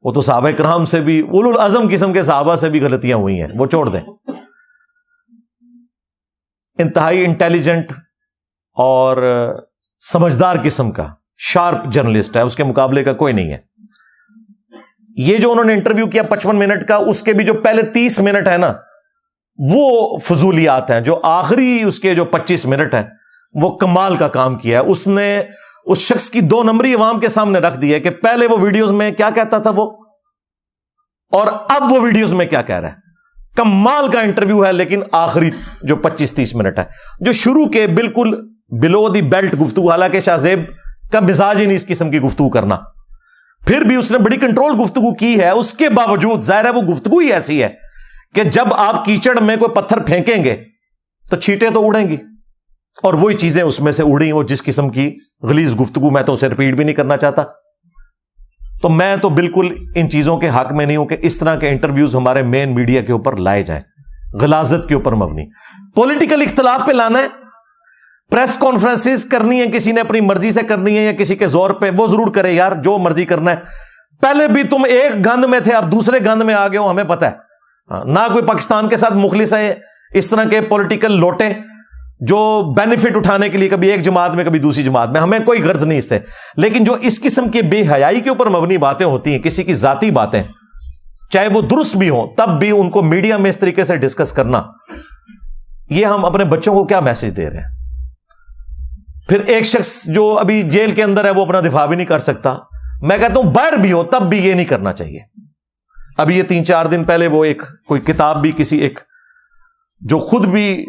وہ تو صحابہ کرام سے بھی, اولو العزم قسم کے صحابہ سے بھی غلطیاں ہوئی ہیں, وہ چھوڑ دیں. انتہائی انٹیلیجنٹ اور سمجھدار قسم کا شارپ جرنلسٹ ہے, اس کے مقابلے کا کوئی نہیں ہے. یہ جو انہوں نے انٹرویو کیا 55 منٹ کا, اس کے بھی جو پہلے 30 منٹ ہے نا وہ فضولیات ہیں. جو آخری اس کے جو 25 منٹ ہیں وہ کمال کا کام کیا ہے. اس نے اس شخص کی 2 نمبری عوام کے سامنے رکھ دی ہے کہ پہلے وہ ویڈیوز میں کیا کہتا تھا وہ, اور اب وہ ویڈیوز میں کیا کہہ رہا ہے. کمال کا انٹرویو ہے, لیکن آخری جو 25-30 منٹ ہے جو شروع کے بالکل بلو دی بیلٹ گفتگو, حالانکہ شاہ زیب کا مزاج ہی نہیں اس قسم کی گفتگو کرنا, پھر بھی اس نے بڑی کنٹرول گفتگو کی ہے. اس کے باوجود ظاہر ہے وہ گفتگو ہی ایسی ہے کہ جب آپ کیچڑ میں کوئی پتھر پھینکیں گے تو چھینٹیں تو اڑیں گی, اور وہی چیزیں اس میں سے اڑی وہ جس قسم کی غلیظ گفتگو. میں تو اسے رپیٹ بھی نہیں کرنا چاہتا. تو میں تو بالکل ان چیزوں کے حق میں نہیں ہوں کہ اس طرح کے انٹرویوز ہمارے مین میڈیا کے اوپر لائے جائیں, غلاظت کے اوپر مبنی. پولیٹیکل اختلاف پہ لانا ہے, پریس کانفرنسز کرنی ہے, کسی نے اپنی مرضی سے کرنی ہے یا کسی کے زور پہ, وہ ضرور کرے یار, جو مرضی کرنا ہے. پہلے بھی تم ایک گند میں تھے, اب دوسرے گند میں آ گئے ہو, ہمیں پتہ ہے. نہ کوئی پاکستان کے ساتھ مخلص ہے اس طرح کے پولیٹیکل لوٹے جو بینیفٹ اٹھانے کے لیے کبھی ایک جماعت میں کبھی دوسری جماعت میں, ہمیں کوئی غرض نہیں اس سے. لیکن جو اس قسم کی بے حیائی کے اوپر مبنی باتیں ہوتی ہیں, کسی کی ذاتی باتیں, چاہے وہ درست بھی ہوں, تب بھی ان کو میڈیا میں اس طریقے سے ڈسکس کرنا, یہ ہم اپنے بچوں کو کیا میسج دے رہے ہیں. پھر ایک شخص جو ابھی جیل کے اندر ہے وہ اپنا دفاع بھی نہیں کر سکتا. میں کہتا ہوں باہر بھی ہو تب بھی یہ نہیں کرنا چاہیے. ابھی یہ 3-4 دن پہلے وہ ایک کوئی کتاب بھی کسی ایک جو خود بھی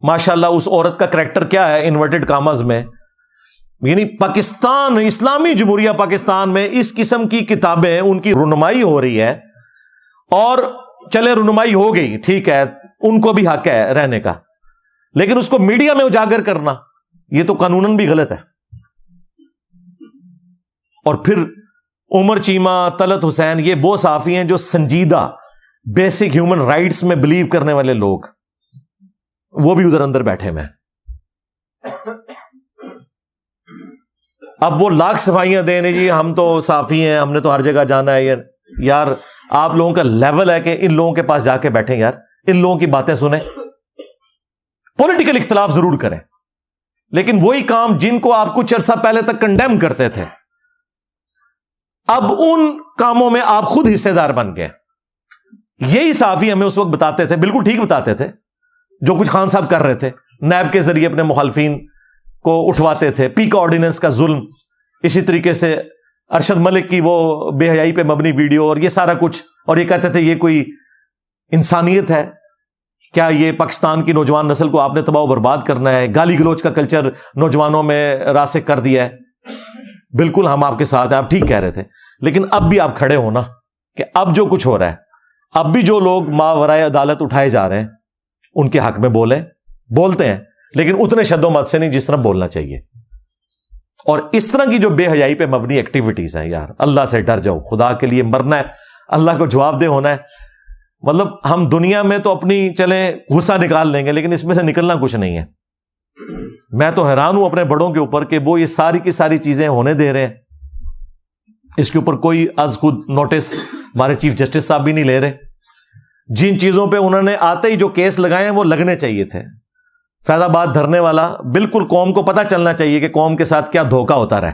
ماشاءاللہ اس عورت کا کریکٹر کیا ہے انورٹڈ کامز میں, یعنی پاکستان اسلامی جمہوریہ پاکستان میں اس قسم کی کتابیں ان کی رونمائی ہو رہی ہے, اور چلے رونمائی ہو گئی ٹھیک ہے, ان کو بھی حق ہے رہنے کا, لیکن اس کو میڈیا میں اجاگر کرنا یہ تو قانوناً بھی غلط ہے. اور پھر عمر چیمہ, طلعت حسین, یہ وہ صحافی ہیں جو سنجیدہ بیسک ہیومن رائٹس میں بلیو کرنے والے لوگ, وہ بھی ادھر اندر بیٹھے میں. اب وہ لاکھ صفائیاں دیں جی ہم تو صحافی ہیں, ہم نے تو ہر جگہ جانا ہے. یار آپ لوگوں کا لیول ہے کہ ان لوگوں کے پاس جا کے بیٹھیں یار, ان لوگوں کی باتیں سنیں. پولیٹیکل اختلاف ضرور کریں, لیکن وہی کام جن کو آپ کچھ عرصہ پہلے تک کنڈیم کرتے تھے, اب ان کاموں میں آپ خود حصے دار بن گئے. یہی صحافی ہمیں اس وقت بتاتے تھے, بالکل ٹھیک بتاتے تھے, جو کچھ خان صاحب کر رہے تھے, نیب کے ذریعے اپنے مخالفین کو اٹھواتے تھے, پی کا آرڈیننس کا ظلم, اسی طریقے سے ارشد ملک کی وہ بے حیائی پہ مبنی ویڈیو, اور یہ سارا کچھ, اور یہ کہتے تھے یہ کوئی انسانیت ہے کیا, یہ پاکستان کی نوجوان نسل کو آپ نے تباہ و برباد کرنا ہے, گالی گلوچ کا کلچر نوجوانوں میں راسخ کر دیا ہے. بالکل ہم آپ کے ساتھ ہیں, آپ ٹھیک کہہ رہے تھے, لیکن اب بھی آپ کھڑے ہو نا کہ اب جو کچھ ہو رہا ہے, اب بھی جو لوگ ماورائے عدالت اٹھائے جا رہے ہیں ان کے حق میں بولتے ہیں, لیکن اتنے شد و مت سے نہیں جس طرح بولنا چاہیے. اور اس طرح کی جو بے حیائی پہ مبنی ایکٹیویٹیز ہیں, یار اللہ سے ڈر جاؤ, خدا کے لیے مرنا ہے, اللہ کو جواب دہ ہونا ہے. مطلب ہم دنیا میں تو اپنی چلیں غصہ نکال لیں گے, لیکن اس میں سے نکلنا کچھ نہیں ہے. میں تو حیران ہوں اپنے بڑوں کے اوپر کہ وہ یہ ساری کی ساری چیزیں ہونے دے رہے ہیں. اس کے اوپر کوئی از خود نوٹس ہمارے چیف جسٹس صاحب بھی نہیں لے رہے. جن چیزوں پہ انہوں نے آتے ہی جو کیس لگائے ہیں وہ لگنے چاہیے تھے. فیض آباد دھرنے والا بالکل قوم کو پتہ چلنا چاہیے کہ قوم کے ساتھ کیا دھوکہ ہوتا رہا.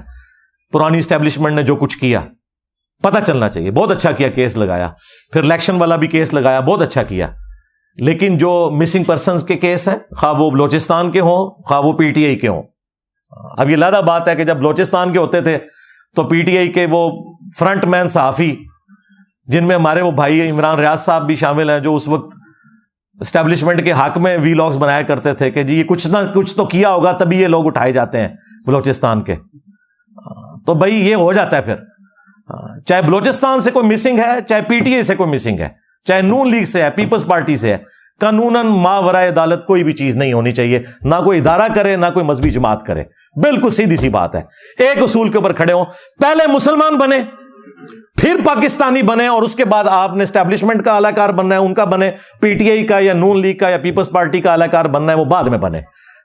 پرانی اسٹیبلشمنٹ نے جو کچھ کیا پتہ چلنا چاہیے. بہت اچھا کیا کیس لگایا. پھر الیکشن والا بھی کیس لگایا, بہت اچھا کیا. لیکن جو مسنگ پرسنز کے کیس ہیں, خواہ وہ بلوچستان کے ہوں خواہ وہ پی ٹی آئی کے ہوں. اب یہ علیحدہ بات ہے کہ جب بلوچستان کے ہوتے تھے تو پی ٹی آئی کے وہ فرنٹ مین صحافی, جن میں ہمارے وہ بھائی عمران ریاض صاحب بھی شامل ہیں, جو اس وقت اسٹیبلشمنٹ کے حق میں وی لاگز بنایا کرتے تھے کہ جی یہ کچھ نہ کچھ تو کیا ہوگا تبھی یہ لوگ اٹھائے جاتے ہیں بلوچستان کے. تو بھائی یہ ہو جاتا ہے پھر, چاہے بلوچستان سے کوئی مسنگ ہے, چاہے پی ٹی آئی سے کوئی مسنگ ہے, چاہے نون لیگ سے ہے, پیپلز پارٹی سے ہے, قانوناً ماورائے عدالت کوئی بھی چیز نہیں ہونی چاہیے. نہ کوئی ادارہ کرے نہ کوئی مذہبی جماعت کرے. بالکل سیدھی سی بات ہے. ایک اصول کے اوپر کھڑے ہوں, پہلے مسلمان بنے پھر پاکستانی بنے, اور اس کے بعد آپ نے اسٹیبلشمنٹ کا اعلی کار بننا ہے, ان کا بنے, پی ٹی آئی کا یا نون لیگ کا یا پیپلز پارٹی کا اعلی کار بننا ہے, وہ بعد میں بنے.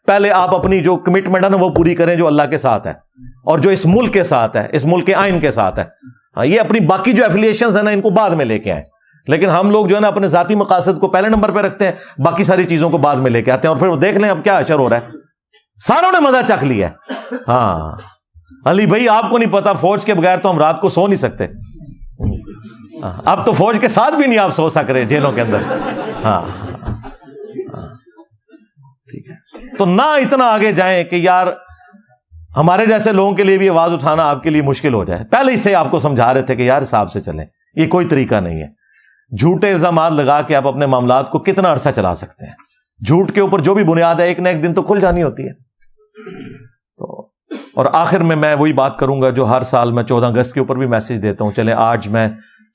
پہلے آپ اپنی جو کمٹمنٹ ہے نا وہ پوری کریں جو اللہ کے ساتھ ہے اور جو اس ملک کے ساتھ ہے, اس ملک کے آئین کے ساتھ ہے. یہ اپنی باقی جو ایفیلیشنز ہیں نا ان کو بعد میں لے کے آئیں. لیکن ہم لوگ جو ہے نا اپنے ذاتی مقاصد کو پہلے نمبر پہ رکھتے ہیں, باقی ساری چیزوں کو بعد میں لے کے آتے ہیں, اور پھر وہ دیکھ لیں اب کیا اشر ہو رہا ہے. ساروں نے مزہ چکھ لیا. ہاں علی بھائی آپ کو نہیں پتا, فوج کے بغیر تو ہم رات کو سو نہیں سکتے. اب تو فوج کے ساتھ بھی نہیں آپ سو سک رہے جیلوں کے اندر. ہاں ٹھیک ہے. تو نہ اتنا آگے جائیں کہ یار ہمارے جیسے لوگوں کے لیے بھی آواز اٹھانا آپ کے لیے مشکل ہو جائے. پہلے ہی سے آپ کو سمجھا رہے تھے کہ یار حساب سے چلیں, یہ کوئی طریقہ نہیں ہے. جھوٹے الزامات لگا کے آپ اپنے معاملات کو کتنا عرصہ چلا سکتے ہیں. جھوٹ کے اوپر جو بھی بنیاد ہے ایک نہ ایک دن تو کھل جانی ہوتی ہے. تو اور آخر میں وہی بات کروں گا جو ہر سال میں 14 اگست کے اوپر بھی میسج دیتا ہوں. چلے آج میں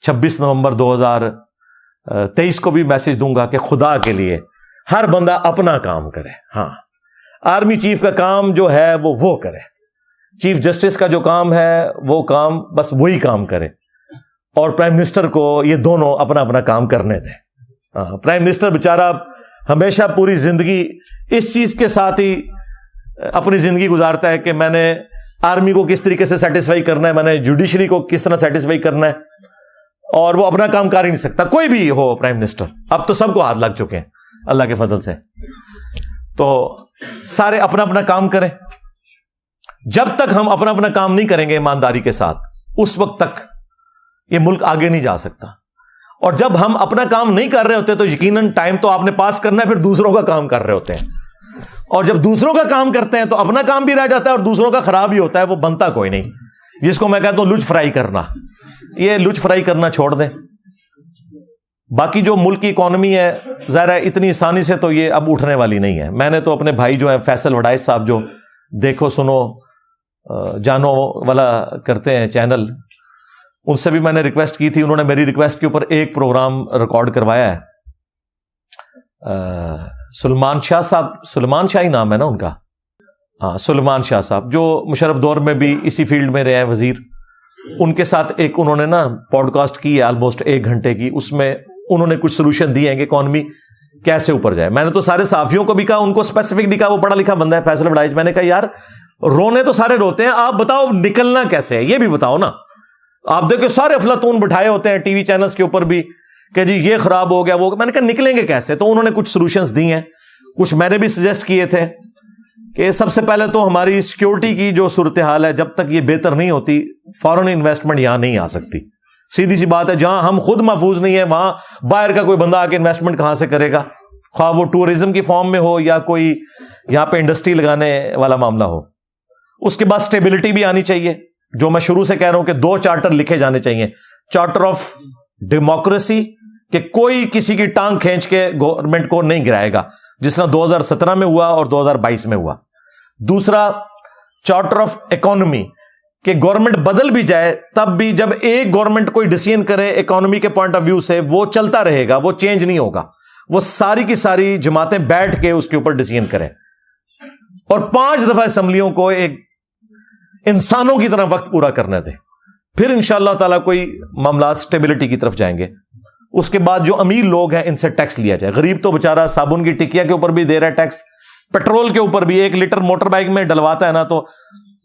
26 نومبر 2023 کو بھی میسج دوں گا کہ خدا کے لیے ہر بندہ اپنا کام کرے. ہاں آرمی چیف کا کام جو ہے وہ کرے, چیف جسٹس کا جو کام ہے وہ کام بس وہی کام کرے, اور پرائم منسٹر کو یہ دونوں اپنا اپنا کام کرنے دیں. پرائم منسٹر بیچارہ ہمیشہ پوری زندگی اس چیز کے ساتھ ہی اپنی زندگی گزارتا ہے کہ میں نے آرمی کو کس طریقے سے سیٹسفائی کرنا ہے, میں نے جوڈیشری کو کس طرح سیٹسفائی کرنا ہے, اور وہ اپنا کام کر ہی نہیں سکتا. کوئی بھی ہو پرائم منسٹر, اب تو سب کو ہاتھ لگ چکے ہیں اللہ کے فضل سے. تو سارے اپنا اپنا کام کریں. جب تک ہم اپنا اپنا کام نہیں کریں گے ایمانداری کے ساتھ, اس وقت تک یہ ملک آگے نہیں جا سکتا. اور جب ہم اپنا کام نہیں کر رہے ہوتے تو یقیناً ٹائم تو آپ نے پاس کرنا ہے, پھر دوسروں کا کام کر رہے ہوتے ہیں. اور جب دوسروں کا کام کرتے ہیں تو اپنا کام بھی رہ جاتا ہے اور دوسروں کا خراب ہی ہوتا ہے, وہ بنتا کوئی نہیں. جس کو میں کہتا ہوں لچ فرائی کرنا, یہ لچ فرائی کرنا چھوڑ دیں. باقی جو ملک کی اکانومی ہے ظاہر ہے اتنی آسانی سے تو یہ اب اٹھنے والی نہیں ہے. میں نے تو اپنے بھائی جو ہیں فیصل وڈائچ صاحب, جو دیکھو سنو جانو والا کرتے ہیں چینل, ان سے بھی میں نے ریکویسٹ کی تھی. انہوں نے میری ریکویسٹ کے اوپر ایک پروگرام ریکارڈ کروایا ہے. سلمان شاہ صاحب, سلمان شاہ ہی نام ہے نا ان کا, ہاں سلمان شاہ صاحب, جو مشرف دور میں بھی اسی فیلڈ میں رہے ہیں وزیر. ان کے ساتھ ایک انہوں نے نا پوڈ کاسٹ کی ہے آلموسٹ 1 گھنٹے کی. اس میں انہوں نے کچھ سولوشن دیے ہیں کہ اکانومی کیسے اوپر جائے. میں نے تو سارے صحافیوں کو بھی کہا, ان کو اسپیسیفکلی کہا, وہ پڑھا لکھا بندہ ہے فیصل وڈائچ, میں نے کہا یار رونے تو سارے روتے ہیں, آپ بتاؤ نکلنا کیسے ہے, یہ بھی بتاؤ نا. آپ دیکھو سارے افلاطون بٹھائے ہوتے ہیں ٹی وی چینلز کے اوپر بھی کہ جی یہ خراب ہو گیا وہ. میں نے کہا نکلیں گے کیسے. تو انہوں نے کچھ سولوشنز دی ہیں, کچھ میں نے بھی سجیسٹ کیے تھے کہ سب سے پہلے تو ہماری سیکیورٹی کی جو صورتحال ہے جب تک یہ بہتر نہیں ہوتی, فارن انویسٹمنٹ یہاں نہیں آ سکتی. سیدھی سی بات ہے, جہاں ہم خود محفوظ نہیں ہیں وہاں باہر کا کوئی بندہ آ کے انویسٹمنٹ کہاں سے کرے گا, خواہ وہ ٹورزم کی فارم میں ہو یا کوئی یہاں پہ انڈسٹری لگانے والا معاملہ ہو. اس کے بعد اسٹیبلٹی بھی آنی چاہیے, جو میں شروع سے کہہ رہا ہوں کہ 2 چارٹر لکھے جانے چاہیے. چارٹر آف ڈیموکریسی, کہ کوئی کسی کی ٹانگ کھینچ کے گورنمنٹ کو نہیں گرائے گا, جس طرح 2017 میں ہوا اور 2022 میں ہوا. دوسرا چارٹر آف اکانومی, کہ گورنمنٹ بدل بھی جائے تب بھی جب ایک گورنمنٹ کوئی ڈیسیژن کرے اکانومی کے پوائنٹ آف ویو سے وہ چلتا رہے گا, وہ چینج نہیں ہوگا. وہ ساری کی ساری جماعتیں بیٹھ کے اس کے اوپر ڈیسیژن کریں, اور 5 دفعہ اسمبلیوں کو ایک انسانوں کی طرح وقت پورا کرنے دیں. پھر انشاءاللہ تعالیٰ کوئی معاملات اسٹیبلٹی کی طرف جائیں گے. اس کے بعد جو امیر لوگ ہیں ان سے ٹیکس لیا جائے. غریب تو بیچارہ صابن کی ٹکیا کے اوپر بھی دے رہا ہے ٹیکس, پیٹرول کے اوپر بھی. 1 لیٹر موٹر بائک میں ڈلواتا ہے نا تو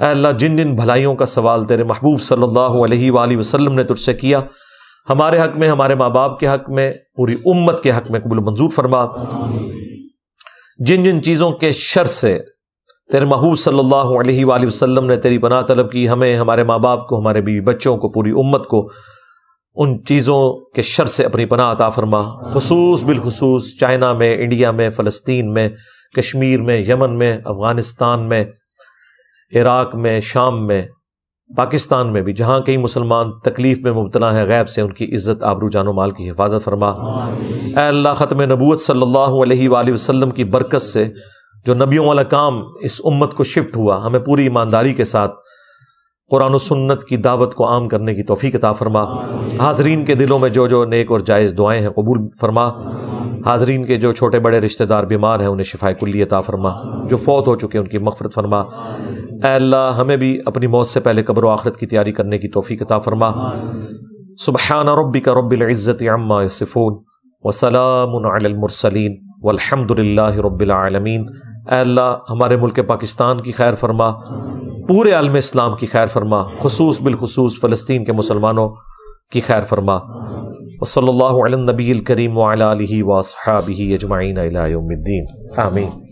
اے اللہ جن جن بھلائیوں کا سوال تیرے محبوب صلی اللہ علیہ وآلہ وسلم نے تجھ سے کیا، ہمارے حق میں، ہمارے ماں باپ کے حق میں، پوری امت کے حق میں قبول منظور فرما۔ جن جن چیزوں کے شر سے تیرے محبوب صلی اللہ علیہ وآلہ وسلم نے تیری پناہ طلب کی، ہمیں، ہمارے ماں باپ کو، ہمارے بیوی بچوں کو، پوری امت کو ان چیزوں کے شر سے اپنی پناہ عطا فرما۔ خصوص بالخصوص چائنا میں، انڈیا میں، فلسطین میں، کشمیر میں، یمن میں، افغانستان میں، عراق میں، شام میں، پاکستان میں بھی جہاں کئی مسلمان تکلیف میں مبتلا ہیں، غیب سے ان کی عزت، آبرو، جان و مال کی حفاظت فرما۔ اے اللہ ختم نبوت صلی اللہ علیہ وآلہ وسلم کی برکت سے جو نبیوں والا کام اس امت کو شفٹ ہوا، ہمیں پوری ایمانداری کے ساتھ قرآن و سنت کی دعوت کو عام کرنے کی توفیق عطا فرما۔ حاضرین کے دلوں میں جو جو نیک اور جائز دعائیں ہیں قبول فرما۔ حاضرین کے جو چھوٹے بڑے رشتہ دار بیمار ہیں انہیں شفائے کلی عطا فرما، جو فوت ہو چکے ان کی مغفرت فرما۔ اے اللہ ہمیں بھی اپنی موت سے پہلے قبر و آخرت کی تیاری کرنے کی توفیق عطا فرما۔ سبحان ربک رب العزت عما یصفون وسلام علی المرسلین والحمد للہ رب العالمین۔ اے اللہ ہمارے ملک پاکستان کی خیر فرما، پورے عالم اسلام کی خیر فرما، خصوص بالخصوص فلسطین کے مسلمانوں کی خیر فرما۔ وصلی اللہ علی النبی الکریم وعلی آلہ واصحابہ اجمعین الی یوم الدین، آمین۔